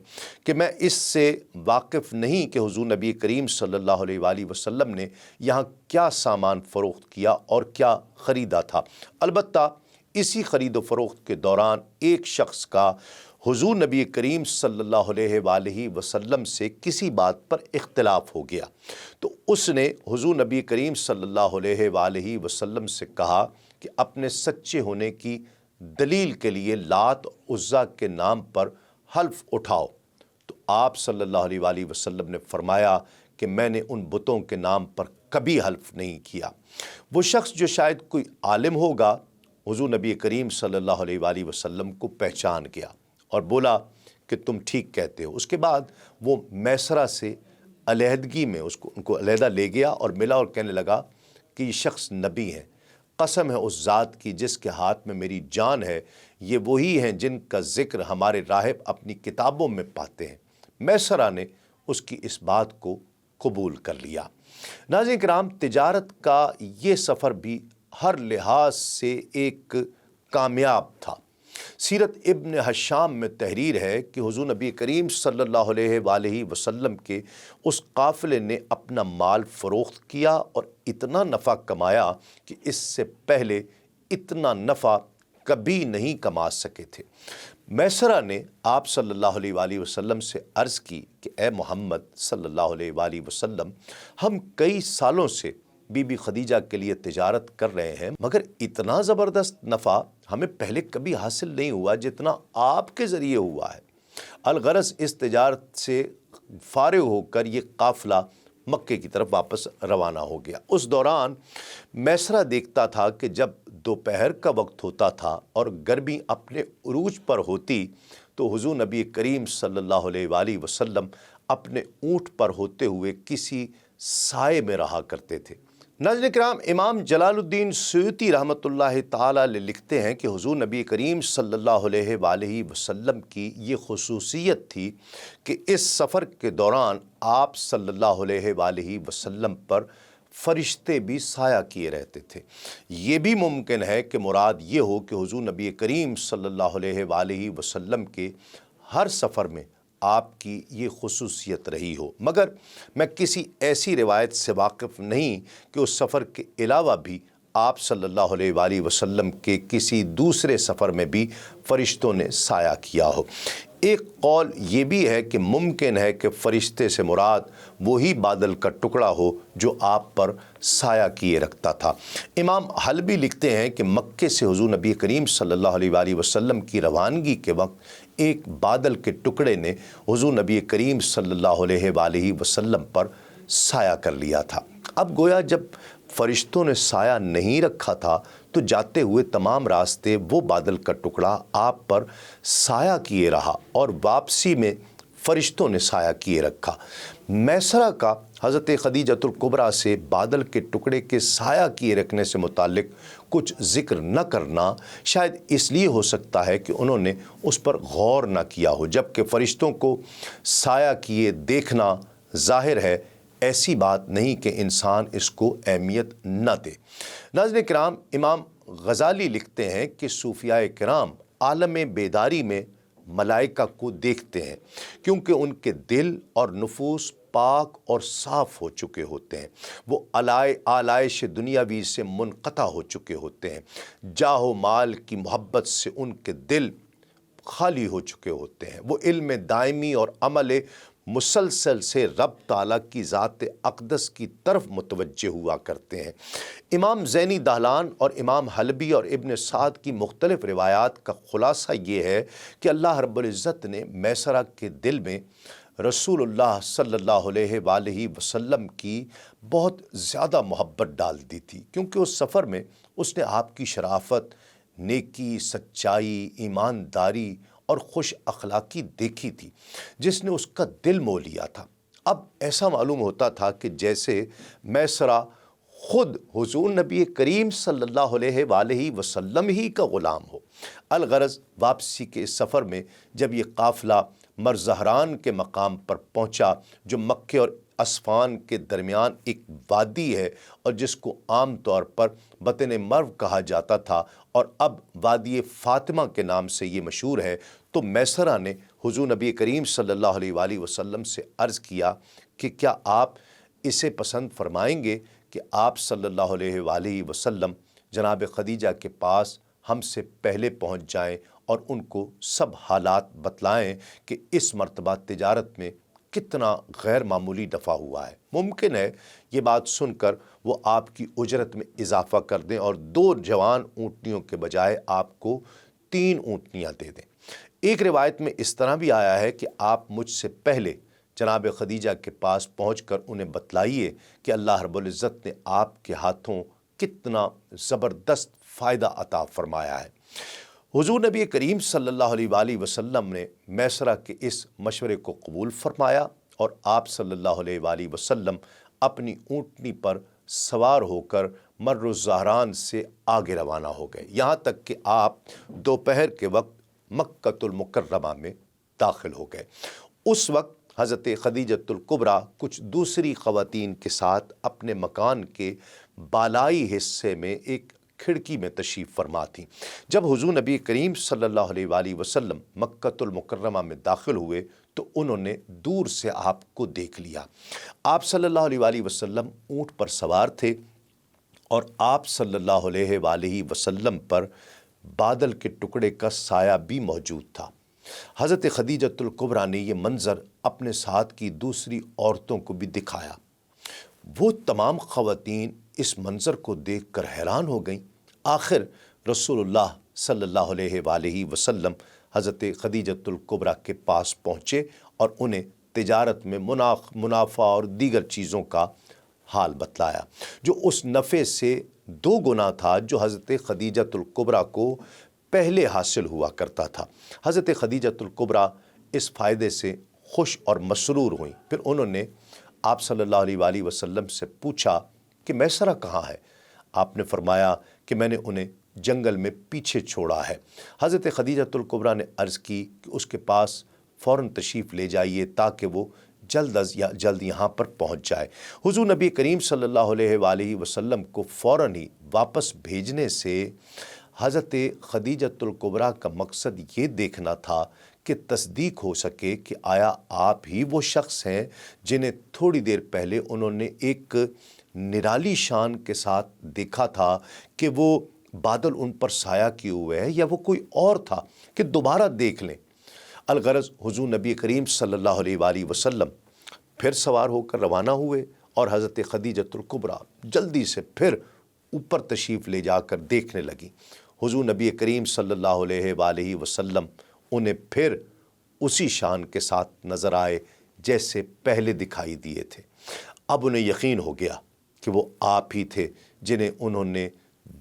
کہ میں اس سے واقف نہیں کہ حضور نبی کریم صلی اللہ علیہ وآلہ وسلم نے یہاں کیا سامان فروخت کیا اور کیا خریدا تھا، البتہ اسی خرید و فروخت کے دوران ایک شخص کا حضور نبی کریم صلی اللہ علیہ وآلہ وسلم سے کسی بات پر اختلاف ہو گیا، تو اس نے حضور نبی کریم صلی اللہ علیہ وآلہ وسلم سے کہا کہ اپنے سچے ہونے کی دلیل کے لیے لات اور عزا کے نام پر حلف اٹھاؤ، تو آپ صلی اللہ علیہ وآلہ وسلم نے فرمایا کہ میں نے ان بتوں کے نام پر کبھی حلف نہیں کیا۔ وہ شخص جو شاید کوئی عالم ہوگا حضور نبی کریم صلی اللہ علیہ وآلہ وسلم کو پہچان گیا اور بولا کہ تم ٹھیک کہتے ہو۔ اس کے بعد وہ میسرہ سے علیحدگی میں ان کو علیحدہ لے گیا اور ملا اور کہنے لگا کہ یہ شخص نبی ہیں، قسم ہے اس ذات کی جس کے ہاتھ میں میری جان ہے، یہ وہی ہیں جن کا ذکر ہمارے راہب اپنی کتابوں میں پاتے ہیں۔ میسرہ نے اس کی اس بات کو قبول کر لیا۔ ناظرین کرام، تجارت کا یہ سفر بھی ہر لحاظ سے ایک کامیاب تھا۔ سیرت ابن ہشام میں تحریر ہے کہ حضور نبی کریم صلی اللہ علیہ وآلہ وسلم کے اس قافلے نے اپنا مال فروخت کیا اور اتنا نفع کمایا کہ اس سے پہلے اتنا نفع کبھی نہیں کما سکے تھے۔ میسرہ نے آپ صلی اللہ علیہ وآلہ وسلم سے عرض کی کہ اے محمد صلی اللہ علیہ وآلہ وسلم، ہم کئی سالوں سے بی بی خدیجہ کے لیے تجارت کر رہے ہیں، مگر اتنا زبردست نفع ہمیں پہلے کبھی حاصل نہیں ہوا جتنا آپ کے ذریعے ہوا ہے۔ الغرض اس تجارت سے فارغ ہو کر یہ قافلہ مکے کی طرف واپس روانہ ہو گیا۔ اس دوران میسرہ دیکھتا تھا کہ جب دوپہر کا وقت ہوتا تھا اور گرمی اپنے عروج پر ہوتی تو حضور نبی کریم صلی اللہ علیہ وآلہ وسلم اپنے اونٹ پر ہوتے ہوئے کسی سائے میں رہا کرتے تھے۔ ناظرین کرام، امام جلال الدین سیوطی رحمۃ اللہ تعالی علیہ لکھتے ہیں کہ حضور نبی کریم صلی اللہ علیہ وآلہ وسلم کی یہ خصوصیت تھی کہ اس سفر کے دوران آپ صلی اللہ علیہ وآلہ وسلم پر فرشتے بھی سایہ کیے رہتے تھے۔ یہ بھی ممکن ہے کہ مراد یہ ہو کہ حضور نبی کریم صلی اللہ علیہ وآلہ وسلم کے ہر سفر میں آپ کی یہ خصوصیت رہی ہو، مگر میں کسی ایسی روایت سے واقف نہیں کہ اس سفر کے علاوہ بھی آپ صلی اللہ علیہ وآلہ وسلم کے کسی دوسرے سفر میں بھی فرشتوں نے سایہ کیا ہو۔ ایک قول یہ بھی ہے کہ ممکن ہے کہ فرشتے سے مراد وہی بادل کا ٹکڑا ہو جو آپ پر سایہ کیے رکھتا تھا۔ امام حلبی لکھتے ہیں کہ مکے سے حضور نبی کریم صلی اللہ علیہ وآلہ وسلم کی روانگی کے وقت ایک بادل کے ٹکڑے نے حضور نبی کریم صلی اللہ علیہ وآلہ وسلم پر سایہ کر لیا تھا۔ اب گویا جب فرشتوں نے سایہ نہیں رکھا تھا تو جاتے ہوئے تمام راستے وہ بادل کا ٹکڑا آپ پر سایہ کیے رہا اور واپسی میں فرشتوں نے سایہ کیے رکھا۔ میسرہ کا حضرت خدیجۃ الکبریٰ سے بادل کے ٹکڑے کے سایہ کیے رکھنے سے متعلق کچھ ذکر نہ کرنا شاید اس لیے ہو سکتا ہے کہ انہوں نے اس پر غور نہ کیا ہو، جبکہ فرشتوں کو سایہ کیے دیکھنا ظاہر ہے ایسی بات نہیں کہ انسان اس کو اہمیت نہ دے۔ ناظرین کرام، امام غزالی لکھتے ہیں کہ صوفیاء کرام عالم بیداری میں ملائکہ کو دیکھتے ہیں کیونکہ ان کے دل اور نفوس پاک اور صاف ہو چکے ہوتے ہیں، وہ آلائش دنیاوی سے منقطع ہو چکے ہوتے ہیں، جاہ و مال کی محبت سے ان کے دل خالی ہو چکے ہوتے ہیں، وہ علم دائمی اور عمل مسلسل سے رب تعالیٰ کی ذات اقدس کی طرف متوجہ ہوا کرتے ہیں۔ امام زینی دہلان اور امام حلبی اور ابن سعد کی مختلف روایات کا خلاصہ یہ ہے کہ اللہ رب العزت نے میسرہ کے دل میں رسول اللہ صلی اللہ علیہ وآلہ وسلم کی بہت زیادہ محبت ڈال دی تھی، کیونکہ اس سفر میں اس نے آپ کی شرافت، نیکی، سچائی، ایمانداری اور خوش اخلاقی دیکھی تھی جس نے اس کا دل مو لیا تھا۔ اب ایسا معلوم ہوتا تھا کہ جیسے میسرہ خود حضور نبی کریم صلی اللہ علیہ وآلہ وسلم ہی کا غلام ہو۔ الغرض واپسی کے اس سفر میں جب یہ قافلہ مرزہران کے مقام پر پہنچا جو مکے اور اسفان کے درمیان ایک وادی ہے اور جس کو عام طور پر بطن مرو کہا جاتا تھا اور اب وادی فاطمہ کے نام سے یہ مشہور ہے، تو میسرہ نے حضور نبی کریم صلی اللہ علیہ وآلہ وسلم سے عرض کیا کہ کیا آپ اسے پسند فرمائیں گے کہ آپ صلی اللہ علیہ وآلہ وسلم جناب خدیجہ کے پاس ہم سے پہلے پہنچ جائیں اور ان کو سب حالات بتلائیں کہ اس مرتبہ تجارت میں کتنا غیر معمولی نفع ہوا ہے۔ ممکن ہے یہ بات سن کر وہ آپ کی اجرت میں اضافہ کر دیں اور 2 جوان اونٹنیوں کے بجائے آپ کو 3 اونٹنیاں دے دیں۔ ایک روایت میں اس طرح بھی آیا ہے کہ آپ مجھ سے پہلے جناب خدیجہ کے پاس پہنچ کر انہیں بتلائیے کہ اللہ رب العزت نے آپ کے ہاتھوں کتنا زبردست فائدہ عطا فرمایا ہے۔ حضور نبی کریم صلی اللہ علیہ وآلہ وسلم نے میسرہ کے اس مشورے کو قبول فرمایا اور آپ صلی اللہ علیہ وآلہ وسلم اپنی اونٹنی پر سوار ہو کر مر الزہران سے آگے روانہ ہو گئے، یہاں تک کہ آپ دوپہر کے وقت مکۃ المکرمہ میں داخل ہو گئے۔ اس وقت حضرت خدیجۃ الکبریٰ کچھ دوسری خواتین کے ساتھ اپنے مکان کے بالائی حصے میں ایک کھڑکی میں تشریف فرما تھیں۔ جب حضور نبی کریم صلی اللہ علیہ وآلہ وسلم مکۃ المکرمہ میں داخل ہوئے تو انہوں نے دور سے آپ کو دیکھ لیا۔ آپ صلی اللہ علیہ وآلہ وسلم اونٹ پر سوار تھے اور آپ صلی اللہ علیہ وآلہ وسلم پر بادل کے ٹکڑے کا سایہ بھی موجود تھا۔ حضرت خدیجۃ الکبریٰ نے یہ منظر اپنے ساتھ کی دوسری عورتوں کو بھی دکھایا۔ وہ تمام خواتین اس منظر کو دیکھ کر حیران ہو گئیں۔ آخر رسول اللہ صلی اللہ علیہ وآلہ وسلم حضرت خدیجۃ الکبریٰ کے پاس پہنچے اور انہیں تجارت میں منافع اور دیگر چیزوں کا حال بتلایا، جو اس نفع سے 2 گنا تھا جو حضرت خدیجۃ الکبریٰ کو پہلے حاصل ہوا کرتا تھا۔ حضرت خدیجۃ الکبریٰ اس فائدے سے خوش اور مسرور ہوئیں۔ پھر انہوں نے آپ صلی اللہ علیہ وآلہ وسلم سے پوچھا کہ میسرہ کہاں ہے؟ آپ نے فرمایا کہ میں نے انہیں جنگل میں پیچھے چھوڑا ہے۔ حضرت خدیجۃ الکبریٰ نے عرض کی کہ اس کے پاس فوراً تشریف لے جائیے تاکہ وہ جلد یہاں پر پہنچ جائے۔ حضور نبی کریم صلی اللہ علیہ وآلہ وسلم کو فوراً ہی واپس بھیجنے سے حضرت خدیجۃ الکبریٰ کا مقصد یہ دیکھنا تھا کہ تصدیق ہو سکے کہ آیا آپ ہی وہ شخص ہیں جنہیں تھوڑی دیر پہلے انہوں نے ایک نرالی شان کے ساتھ دیکھا تھا کہ وہ بادل ان پر سایہ کیے ہوئے ہیں، یا وہ کوئی اور تھا کہ دوبارہ دیکھ لیں۔ الغرض حضور نبی کریم صلی اللہ علیہ وآلہ وسلم پھر سوار ہو کر روانہ ہوئے اور حضرت خدیجۃ الکبریٰ جلدی سے پھر اوپر تشریف لے جا کر دیکھنے لگی۔ حضور نبی کریم صلی اللہ علیہ وآلہ وسلم انہیں پھر اسی شان کے ساتھ نظر آئے جیسے پہلے دکھائی دیے تھے۔ اب انہیں یقین ہو گیا کہ وہ آپ ہی تھے جنہیں انہوں نے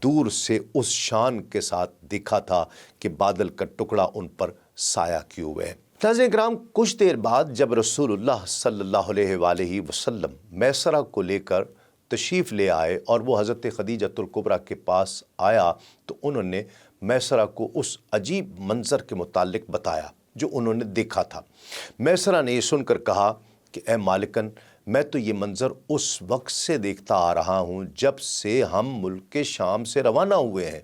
دور سے اس شان کے ساتھ دیکھا تھا کہ بادل کا ٹکڑا ان پر سایہ کیے ہوئے ہے۔ ناظرین کرام، کچھ دیر بعد جب رسول اللہ صلی اللہ علیہ وآلہ وسلم میسرہ کو لے کر تشریف لے آئے اور وہ حضرت خدیجۃ الکبریٰ کے پاس آیا تو انہوں نے میسرہ کو اس عجیب منظر کے متعلق بتایا جو انہوں نے دیکھا تھا۔ میسرہ نے یہ سن کر کہا کہ اے مالکن، میں تو یہ منظر اس وقت سے دیکھتا آ رہا ہوں جب سے ہم ملک شام سے روانہ ہوئے ہیں۔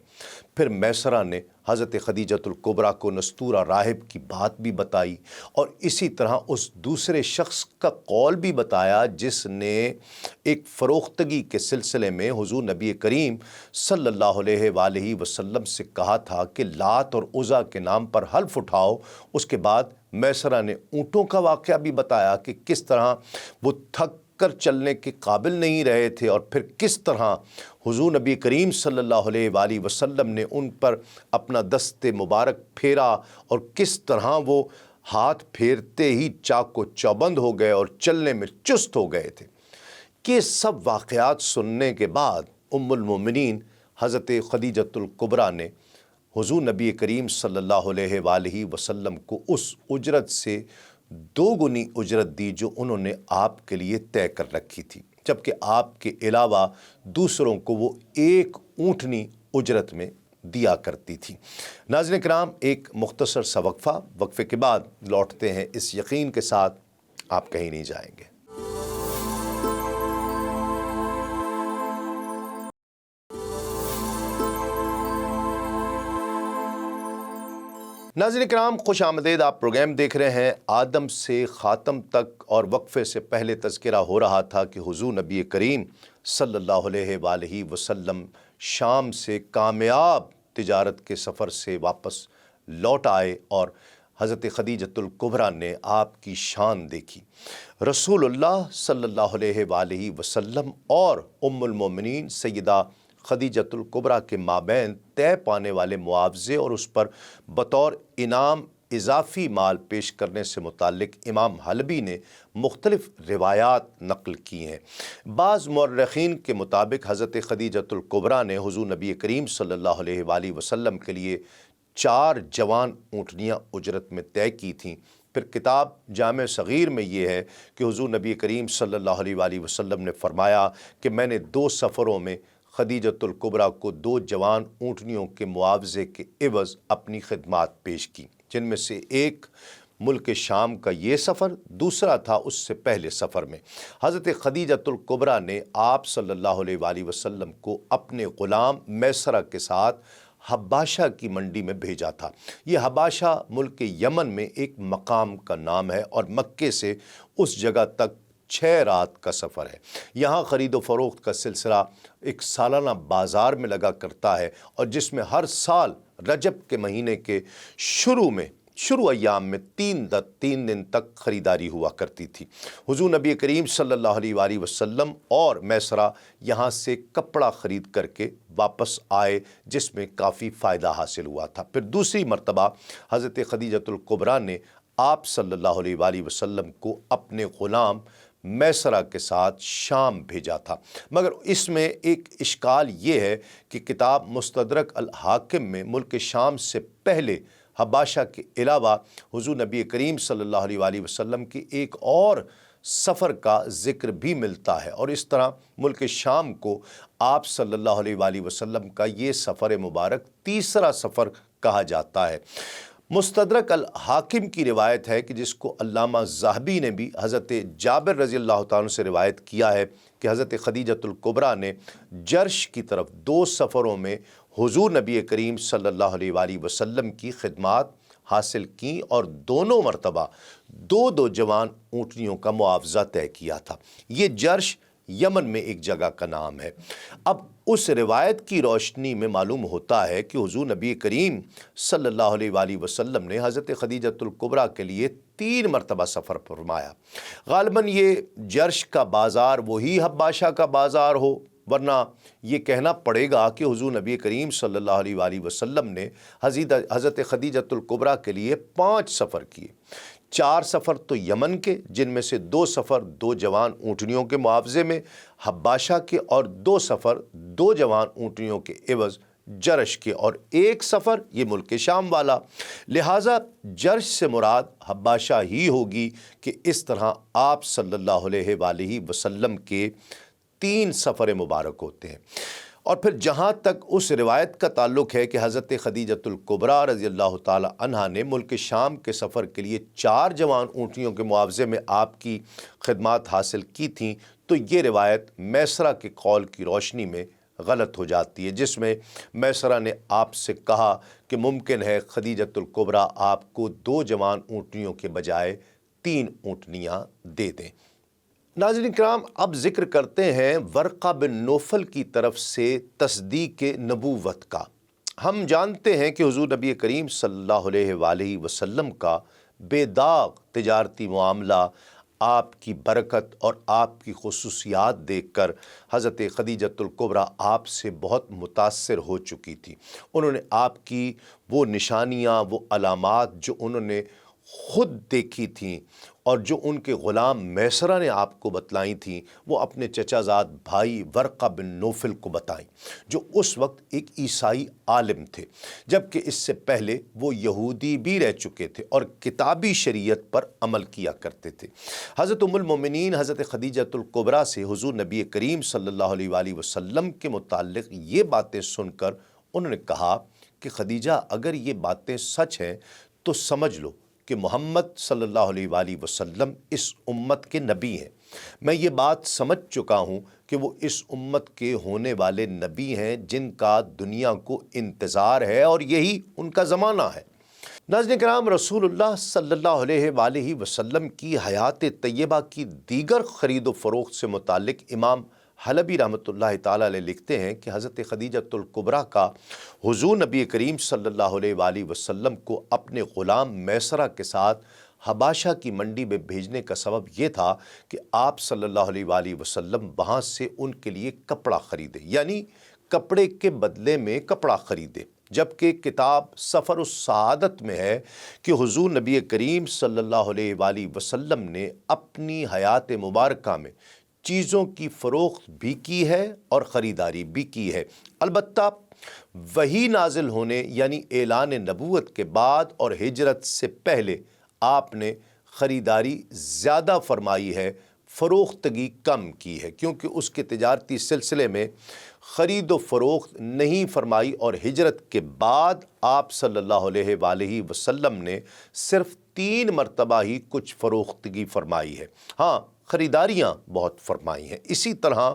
پھر میسرہ نے حضرت خدیجۃ الکبریٰ کو نستورہ راہب کی بات بھی بتائی اور اسی طرح اس دوسرے شخص کا قول بھی بتایا جس نے ایک فروختگی کے سلسلے میں حضور نبی کریم صلی اللہ علیہ وآلہ وسلم سے کہا تھا کہ لات اور عزیٰ کے نام پر حلف اٹھاؤ۔ اس کے بعد میسرہ نے اونٹوں کا واقعہ بھی بتایا کہ کس طرح وہ تھک کر چلنے کے قابل نہیں رہے تھے اور پھر کس طرح حضور نبی کریم صلی اللہ علیہ وآلہ وسلم نے ان پر اپنا دست مبارک پھیرا اور کس طرح وہ ہاتھ پھیرتے ہی چاق و چوبند ہو گئے اور چلنے میں چست ہو گئے تھے۔ یہ سب واقعات سننے کے بعد ام المومنین حضرت خدیجۃ الکبریٰ نے حضور نبی کریم صلی اللہ علیہ وآلہ وسلم کو اس اجرت سے 2 گنی اجرت دی جو انہوں نے آپ کے لیے طے کر رکھی تھی، جبکہ آپ کے علاوہ دوسروں کو وہ 1 اونٹنی اجرت میں دیا کرتی تھی۔ ناظرین کرام، ایک مختصر سا وقفے کے بعد لوٹتے ہیں اس یقین کے ساتھ آپ کہیں نہیں جائیں گے۔ ناظرین کرام، خوش آمدید۔ آپ پروگرام دیکھ رہے ہیں آدم سے خاتم تک، اور وقفے سے پہلے تذکرہ ہو رہا تھا کہ حضور نبی کریم صلی اللہ علیہ وآلہ وسلم شام سے کامیاب تجارت کے سفر سے واپس لوٹ آئے اور حضرت خدیجۃ الکبریٰ نے آپ کی شان دیکھی۔ رسول اللہ صلی اللہ علیہ وآلہ وسلم اور ام المومنین سیدہ خدیجۃ الکبریٰ کے مابین طے پانے والے معاوضے اور اس پر بطور انعام اضافی مال پیش کرنے سے متعلق امام حلبی نے مختلف روایات نقل کی ہیں۔ بعض مورخین کے مطابق حضرت خدیجۃ الکبریٰ نے حضور نبی کریم صلی اللہ علیہ وآلہ وسلم کے لیے 4 جوان اونٹنیاں اجرت میں طے کی تھیں۔ پھر کتاب جامع صغیر میں یہ ہے کہ حضور نبی کریم صلی اللہ علیہ وآلہ وسلم نے فرمایا کہ میں نے 2 سفروں میں خدیجۃ الکبریٰ کو 2 جوان اونٹنیوں کے معاوضے کے عوض اپنی خدمات پیش کی، جن میں سے ایک ملک شام کا یہ سفر، دوسرا تھا اس سے پہلے سفر میں حضرت خدیجۃ الکبریٰ نے آپ صلی اللہ علیہ وآلہ وسلم کو اپنے غلام میسرہ کے ساتھ حباشہ کی منڈی میں بھیجا تھا۔ یہ حباشہ ملک یمن میں ایک مقام کا نام ہے اور مکے سے اس جگہ تک 6 رات کا سفر ہے۔ یہاں خرید و فروخت کا سلسلہ ایک سالانہ بازار میں لگا کرتا ہے اور جس میں ہر سال رجب کے مہینے کے شروع ایام میں 3 دن تک خریداری ہوا کرتی تھی۔ حضور نبی کریم صلی اللہ علیہ وآلہ وسلم اور میسرہ یہاں سے کپڑا خرید کر کے واپس آئے، جس میں کافی فائدہ حاصل ہوا تھا۔ پھر دوسری مرتبہ حضرت خدیجۃ الکبریٰ نے آپ صلی اللہ علیہ وآلہ وسلم کو اپنے غلام میسرہ کے ساتھ شام بھیجا تھا، مگر اس میں ایک اشکال یہ ہے کہ کتاب مستدرک الحاکم میں ملک شام سے پہلے حباشہ کے علاوہ حضور نبی کریم صلی اللہ علیہ وآلہ وسلم کی ایک اور سفر کا ذکر بھی ملتا ہے، اور اس طرح ملک شام کو آپ صلی اللہ علیہ وآلہ وسلم کا یہ سفر مبارک تیسرا سفر کہا جاتا ہے۔ مستدرک الحاکم کی روایت ہے کہ جس کو علامہ ذہبی نے بھی حضرت جابر رضی اللہ تعالیٰ عنہ سے روایت کیا ہے کہ حضرت خدیجۃ الکبریٰ نے جرش کی طرف 2 سفروں میں حضور نبی کریم صلی اللہ علیہ وآلہ وسلم کی خدمات حاصل کیں اور دونوں مرتبہ 2 جوان اونٹنیوں کا معاوضہ طے کیا تھا۔ یہ جرش یمن میں ایک جگہ کا نام ہے۔ اب اس روایت کی روشنی میں معلوم ہوتا ہے کہ حضور نبی کریم صلی اللہ علیہ وآلہ وسلم نے حضرت خدیجۃ الکبریٰ کے لیے 3 مرتبہ سفر فرمایا۔ غالباً یہ جرش کا بازار وہی حباشہ کا بازار ہو، ورنہ یہ کہنا پڑے گا کہ حضور نبی کریم صلی اللہ علیہ وآلہ وسلم نے حضرت خدیجۃ الکبریٰ کے لیے 5 سفر کیے۔ 4 سفر تو یمن کے، جن میں سے 2 سفر 2 جوان اونٹنیوں کے معاوضے میں حباشہ کے، اور 2 سفر 2 جوان اونٹنیوں کے عوض جرش کے، اور 1 سفر یہ ملک شام والا۔ لہٰذا جرش سے مراد حباشہ ہی ہوگی کہ اس طرح آپ صلی اللہ علیہ وآلہ وسلم کے 3 سفر مبارک ہوتے ہیں۔ اور پھر جہاں تک اس روایت کا تعلق ہے کہ حضرت خدیجۃ الکبریٰ رضی اللہ تعالی عنہا نے ملک شام کے سفر کے لیے 4 جوان اونٹنیوں کے معاوضے میں آپ کی خدمات حاصل کی تھیں، تو یہ روایت میسرہ کے قول کی روشنی میں غلط ہو جاتی ہے، جس میں میسرہ نے آپ سے کہا کہ ممکن ہے خدیجۃ الکبریٰ آپ کو 2 جوان اونٹنیوں کے بجائے 3 اونٹنیاں دے دیں۔ ناظرین کرام، اب ذکر کرتے ہیں ورقہ بن نوفل کی طرف سے تصدیق نبوت کا۔ ہم جانتے ہیں کہ حضور نبی کریم صلی اللہ علیہ وآلہ وسلم کا بے داغ تجارتی معاملہ آپ کی برکت اور آپ کی خصوصیات دیکھ کر حضرت خدیجۃ الکبریٰ آپ سے بہت متاثر ہو چکی تھی۔ انہوں نے آپ کی وہ نشانیاں، وہ علامات جو انہوں نے خود دیکھی تھیں اور جو ان کے غلام میسرہ نے آپ کو بتلائی تھیں، وہ اپنے چچا زاد بھائی ورقہ بن نوفل کو بتائیں، جو اس وقت ایک عیسائی عالم تھے، جبکہ اس سے پہلے وہ یہودی بھی رہ چکے تھے اور کتابی شریعت پر عمل کیا کرتے تھے۔ حضرت ام المومنین حضرت خدیجۃ الکبریٰ سے حضور نبی کریم صلی اللہ علیہ وآلہ وسلم کے متعلق یہ باتیں سن کر انہوں نے کہا کہ خدیجہ، اگر یہ باتیں سچ ہیں تو سمجھ لو کہ محمد صلی اللہ علیہ وآلہ وسلم اس امت کے نبی ہیں۔ میں یہ بات سمجھ چکا ہوں کہ وہ اس امت کے ہونے والے نبی ہیں جن کا دنیا کو انتظار ہے، اور یہی ان کا زمانہ ہے۔ ناظرین کرام، رسول اللہ صلی اللہ علیہ وآلہ وسلم کی حیات طیبہ کی دیگر خرید و فروخت سے متعلق امام حلبی رحمۃ اللہ تعالیٰ علیہ لکھتے ہیں کہ حضرت خدیجۃ الکبریٰ کا حضور نبی کریم صلی اللہ علیہ وآلہ وسلم کو اپنے غلام میسرہ کے ساتھ حباشہ کی منڈی میں بھیجنے کا سبب یہ تھا کہ آپ صلی اللہ علیہ وآلہ وسلم وہاں سے ان کے لیے کپڑا خریدے، یعنی کپڑے کے بدلے میں کپڑا خریدے، جبکہ کتاب سفر السعادت میں ہے کہ حضور نبی کریم صلی اللہ علیہ وآلہ وسلم نے اپنی حیات مبارکہ میں چیزوں کی فروخت بھی کی ہے اور خریداری بھی کی ہے۔ البتہ وحی نازل ہونے یعنی اعلان نبوت کے بعد اور ہجرت سے پہلے آپ نے خریداری زیادہ فرمائی ہے، فروختگی کم کی ہے، کیونکہ اس کے تجارتی سلسلے میں خرید و فروخت نہیں فرمائی، اور ہجرت کے بعد آپ صلی اللہ علیہ وآلہ وسلم نے صرف 3 مرتبہ ہی کچھ فروختگی فرمائی ہے۔ ہاں، خریداریاں بہت فرمائی ہیں۔ اسی طرح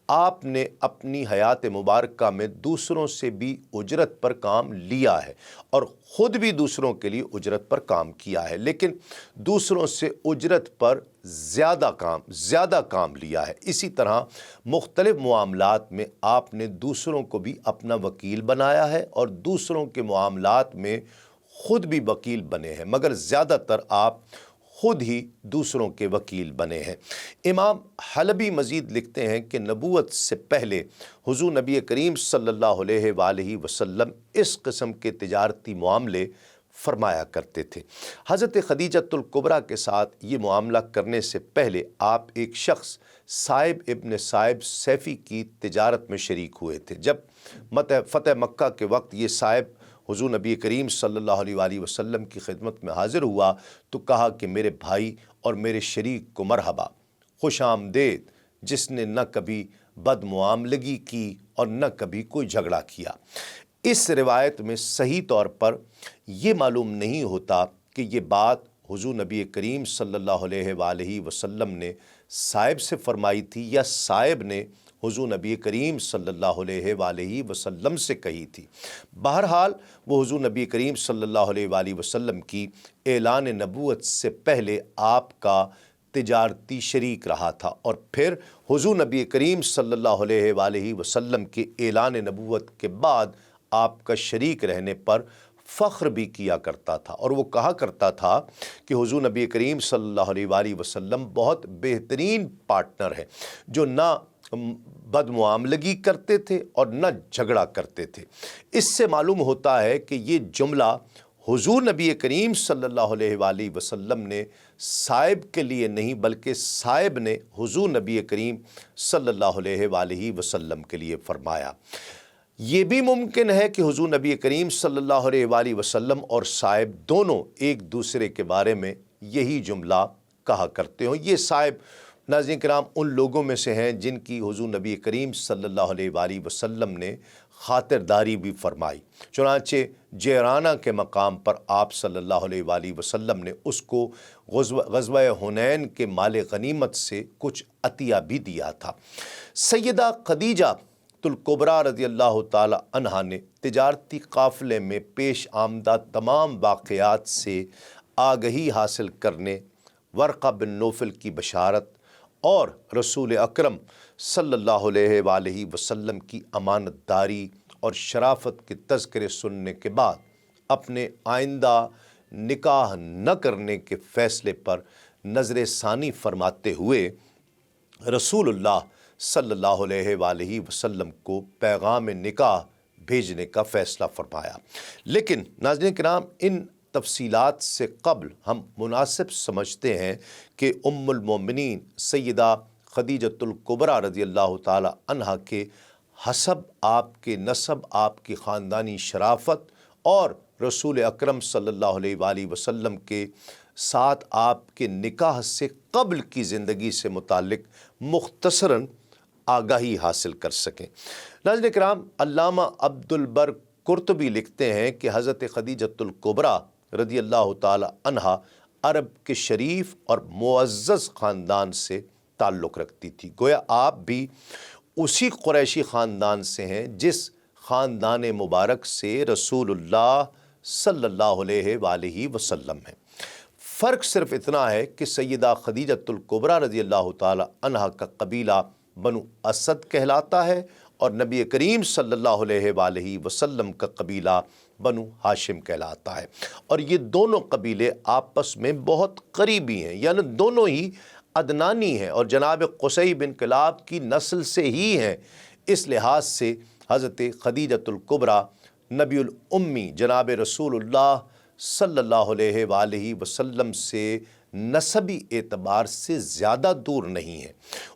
آپ نے اپنی حیات مبارکہ میں دوسروں سے بھی اجرت پر کام لیا ہے، اور خود بھی دوسروں کے لیے اجرت پر کام کیا ہے، لیکن دوسروں سے اجرت پر زیادہ کام لیا ہے۔ اسی طرح مختلف معاملات میں آپ نے دوسروں کو بھی اپنا وکیل بنایا ہے، اور دوسروں کے معاملات میں خود بھی وکیل بنے ہیں، مگر زیادہ تر آپ خود ہی دوسروں کے وکیل بنے ہیں۔ امام حلبی مزید لکھتے ہیں کہ نبوت سے پہلے حضور نبی کریم صلی اللہ علیہ وآلہ وسلم اس قسم کے تجارتی معاملے فرمایا کرتے تھے۔ حضرت خدیجۃ الکبریٰ کے ساتھ یہ معاملہ کرنے سے پہلے آپ ایک شخص صائب ابن صائب سیفی کی تجارت میں شریک ہوئے تھے۔ جب فتح مکہ کے وقت یہ صائب حضور نبی کریم صلی اللہ علیہ وآلہ وسلم کی خدمت میں حاضر ہوا تو کہا کہ میرے بھائی اور میرے شریک کو مرحبا، خوش آمدید، جس نے نہ کبھی بد معاملگی کی اور نہ کبھی کوئی جھگڑا کیا۔ اس روایت میں صحیح طور پر یہ معلوم نہیں ہوتا کہ یہ بات حضور نبی کریم صلی اللہ علیہ وآلہ وسلم نے صائب سے فرمائی تھی یا صائب نے حضور نبی کریم صلی اللہ علیہ وآلہ وسلم سے کہی تھی۔ بہرحال وہ حضور نبی کریم صلی اللہ علیہ وآلہ وسلم کی اعلان نبوت سے پہلے آپ کا تجارتی شریک رہا تھا، اور پھر حضور نبی کریم صلی اللہ علیہ وآلہ وسلم کے اعلان نبوت کے بعد آپ کا شریک رہنے پر فخر بھی کیا کرتا تھا، اور وہ کہا کرتا تھا کہ حضور نبی کریم صلی اللہ علیہ وآلہ وسلم بہت بہترین پارٹنر ہیں، جو نہ بد معاملگی کرتے تھے اور نہ جھگڑا کرتے تھے۔ اس سے معلوم ہوتا ہے کہ یہ جملہ حضور نبی کریم صلی اللہ علیہ وآلہ وسلم نے صائب کے لیے نہیں، بلکہ صائب نے حضور نبی کریم صلی اللہ علیہ وآلہ وسلم کے لیے فرمایا۔ یہ بھی ممکن ہے کہ حضور نبی کریم صلی اللہ علیہ وآلہ وسلم اور صائب دونوں ایک دوسرے کے بارے میں یہی جملہ کہا کرتے ہوں۔ یہ صائب ناظرین کرام ان لوگوں میں سے ہیں جن کی حضور نبی کریم صلی اللہ علیہ وآلہ وسلم نے خاطرداری بھی فرمائی۔ چنانچہ جیرانہ کے مقام پر آپ صلی اللہ علیہ وآلہ وسلم نے اس کو غزوہ حنین کے مال غنیمت سے کچھ عطیہ بھی دیا تھا۔ سیدہ خدیجہ الکبریٰ رضی اللہ تعالی عنہا نے تجارتی قافلے میں پیش آمدہ تمام واقعات سے آگہی حاصل کرنے، ورقہ بن نوفل کی بشارت اور رسول اکرم صلی اللہ علیہ وآلہ وسلم کی امانت داری اور شرافت کے تذکرے سننے کے بعد اپنے آئندہ نکاح نہ کرنے کے فیصلے پر نظر ثانی فرماتے ہوئے رسول اللہ صلی اللہ علیہ وآلہ وسلم کو پیغام نکاح بھیجنے کا فیصلہ فرمایا۔ لیکن ناظرین کرام، ان تفصیلات سے قبل ہم مناسب سمجھتے ہیں کہ ام المومنین سیدہ خدیجۃ الکبریٰ رضی اللہ تعالی عنہا کے حسب، آپ کے نسب، آپ کی خاندانی شرافت اور رسول اکرم صلی اللہ علیہ وآلہ وسلم کے ساتھ آپ کے نکاح سے قبل کی زندگی سے متعلق مختصراً آگاہی حاصل کر سکیں۔ ناظرین کرام، علامہ عبد البر قرطبی لکھتے ہیں کہ حضرت خدیجۃ الکبریٰ رضی اللہ تعالی عنہا عرب کے شریف اور معزز خاندان سے تعلق رکھتی تھی۔ گویا آپ بھی اسی قریشی خاندان سے ہیں جس خاندان مبارک سے رسول اللہ صلی اللہ علیہ وآلہ وسلم ہیں۔ فرق صرف اتنا ہے کہ سیدہ خدیجۃ الکبریٰ رضی اللہ تعالی عنہا کا قبیلہ بنو اسد کہلاتا ہے، اور نبی کریم صلی اللہ علیہ وآلہ وسلم کا قبیلہ بنو ہاشم کہلاتا ہے، اور یہ دونوں قبیلے آپس میں بہت قریبی ہیں، یعنی دونوں ہی عدنانی ہیں اور جناب قصی بن کلاب کی نسل سے ہی ہیں۔ اس لحاظ سے حضرت خدیجۃ الکبریٰ نبی الامی جناب رسول اللہ صلی اللہ علیہ وآلہ وسلم سے نسبی اعتبار سے زیادہ دور نہیں ہے۔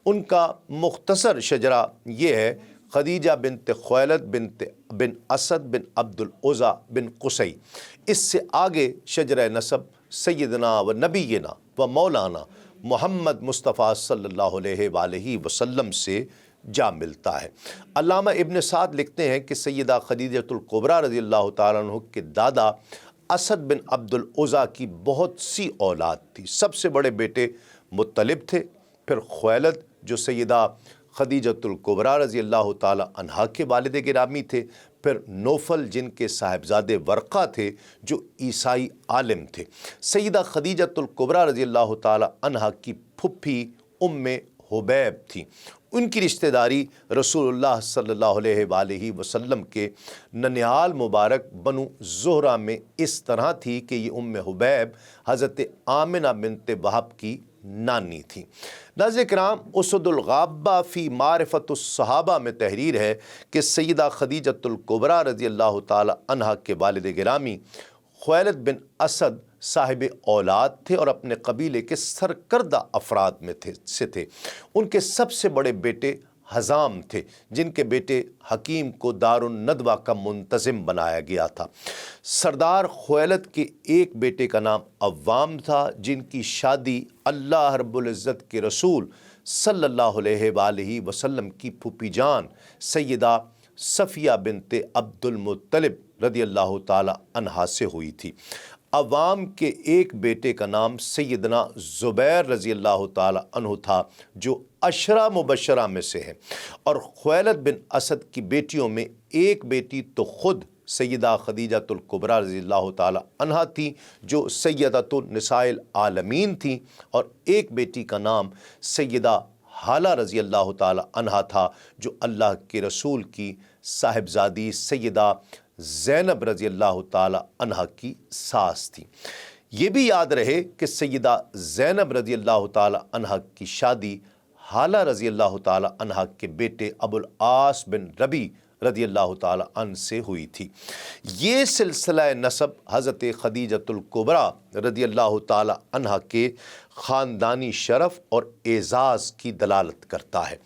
ان کا مختصر شجرہ یہ ہے: خدیجہ بنت خویلد بن اسد بن عبد العزیٰ بن قصی۔ اس سے آگے شجرہ نسب سیدنا و نبینا و مولانا محمد مصطفیٰ صلی اللہ علیہ وآلہ وسلم سے جا ملتا ہے۔ علامہ ابن سعد لکھتے ہیں کہ سیدہ خدیجۃ الکبریٰ رضی اللہ تعالیٰ عنہ کے دادا اسد بن عبد العزیٰ کی بہت سی اولاد تھی۔ سب سے بڑے بیٹے مطلب تھے، پھر خویلد جو سیدہ خدیجۃ الکبریٰ رضی اللہ تعالیٰ عنہا کے والد گرامی تھے، پھر نوفل جن کے صاحبزادے ورقہ تھے جو عیسائی عالم تھے۔ سیدہ خدیجۃ الکبریٰ رضی اللہ تعالیٰ عنہا کی پھپھی ام حبیب تھی۔ ان کی رشتہ داری رسول اللہ صلی اللہ علیہ وآلہ وسلم کے ننیال مبارک بنو زہرہ میں اس طرح تھی کہ یہ ام حبیب حضرت آمنہ بنت وہب کی نانی تھی۔ ناظرین کرام، اسد الغابہ فی معرفت الصحابہ میں تحریر ہے کہ سیدہ خدیجۃ الکبریٰ رضی اللہ تعالی عنہا کے والد گرامی خویلد بن اسد صاحب اولاد تھے اور اپنے قبیلے کے سرکردہ افراد میں تھے۔ ان کے سب سے بڑے بیٹے حزام تھے، جن کے بیٹے حکیم کو دار الندوہ کا منتظم بنایا گیا تھا۔ سردار خویلد کے ایک بیٹے کا نام عوام تھا، جن کی شادی اللہ رب العزت کے رسول صلی اللہ علیہ وآلہ وسلم کی پھوپھی جان سیدہ صفیہ بنت عبد المطلب رضی اللہ تعالی عنہا سے ہوئی تھی۔ عوام کے ایک بیٹے کا نام سیدنا زبیر رضی اللہ تعالی عنہ تھا، جو عشرہ مبشرہ میں سے ہے، اور خویلد بن اسد کی بیٹیوں میں ایک بیٹی تو خود سیدہ خدیجۃ الکبریٰ رضی اللہ تعالی عنہا تھی، جو سیدۃ النساء العالمین تھیں، اور ایک بیٹی کا نام سیدہ حالہ رضی اللہ تعالی عنہا تھا، جو اللہ کے رسول کی صاحبزادی سیدہ زینب رضی اللہ تعالی عنہا کی ساس تھی۔ یہ بھی یاد رہے کہ سیدہ زینب رضی اللہ تعالی عنہا کی شادی حالہ رضی اللہ تعالی عنہا کے بیٹے ابو العاص بن ربیع رضی اللہ تعالی عنہ سے ہوئی تھی۔ یہ سلسلہ نسب حضرت خدیجۃ الکبریٰ رضی اللہ تعالی عنہا کے خاندانی شرف اور اعزاز کی دلالت کرتا ہے۔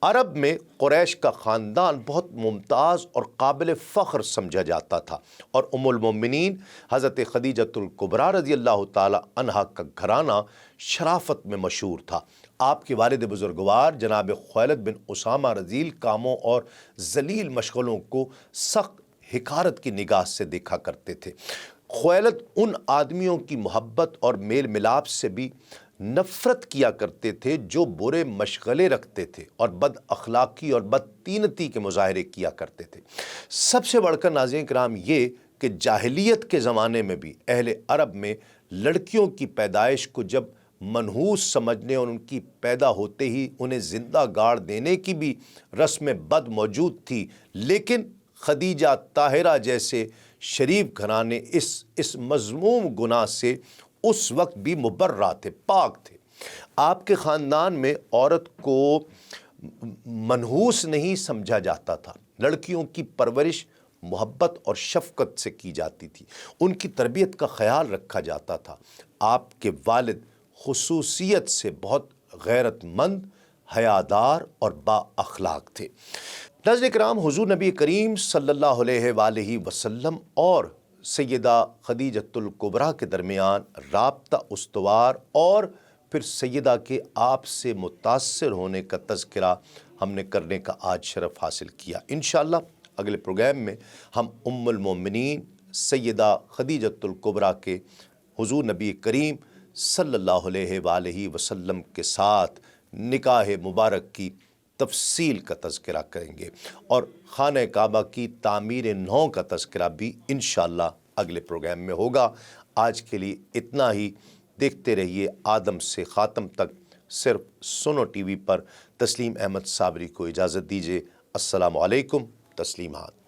عرب میں قریش کا خاندان بہت ممتاز اور قابل فخر سمجھا جاتا تھا، اور ام المومنین حضرت خدیجۃ الکبریٰ رضی اللہ تعالی عنہا کا گھرانہ شرافت میں مشہور تھا۔ آپ کے والد بزرگوار جناب خویلد بن اسامہ رذیل کاموں اور ذلیل مشغلوں کو سخت حقارت کی نگاہ سے دیکھا کرتے تھے۔ خویلد ان آدمیوں کی محبت اور میل ملاپ سے بھی نفرت کیا کرتے تھے جو برے مشغلے رکھتے تھے اور بد اخلاقی اور بدتینتی کے مظاہرے کیا کرتے تھے۔ سب سے بڑھ کر ناظرین کرام یہ کہ جاہلیت کے زمانے میں بھی اہل عرب میں لڑکیوں کی پیدائش کو جب منحوس سمجھنے اور ان کی پیدا ہوتے ہی انہیں زندہ گاڑ دینے کی بھی رسم بد موجود تھی، لیکن خدیجہ طاہرہ جیسے شریف گھرانے اس مذموم گناہ سے اس وقت بھی مبرہ تھے، پاک تھے۔ آپ کے خاندان میں عورت کو منحوس نہیں سمجھا جاتا تھا، لڑکیوں کی پرورش محبت اور شفقت سے کی جاتی تھی، ان کی تربیت کا خیال رکھا جاتا تھا۔ آپ کے والد خصوصیت سے بہت غیرت مند، حیادار اور با اخلاق تھے۔ ناظرین کرام، حضور نبی کریم صلی اللہ علیہ وآلہ وسلم اور سیدہ خدیجۃ الکبریٰ کے درمیان رابطہ استوار اور پھر سیدہ کے آپ سے متاثر ہونے کا تذکرہ ہم نے کرنے کا آج شرف حاصل کیا۔ انشاءاللہ اگلے پروگرام میں ہم ام المومنین سیدہ خدیجۃ الکبریٰ کے حضور نبی کریم صلی اللہ علیہ وآلہ وسلم کے ساتھ نکاح مبارک کی تفصیل کا تذکرہ کریں گے، اور خانہ کعبہ کی تعمیر نو کا تذکرہ بھی انشاءاللہ اگلے پروگرام میں ہوگا۔ آج کے لیے اتنا ہی۔ دیکھتے رہیے آدم سے خاتم تک صرف سنو ٹی وی پر۔ تسلیم احمد صابری کو اجازت دیجیے۔ السلام علیکم۔ تسلیمات۔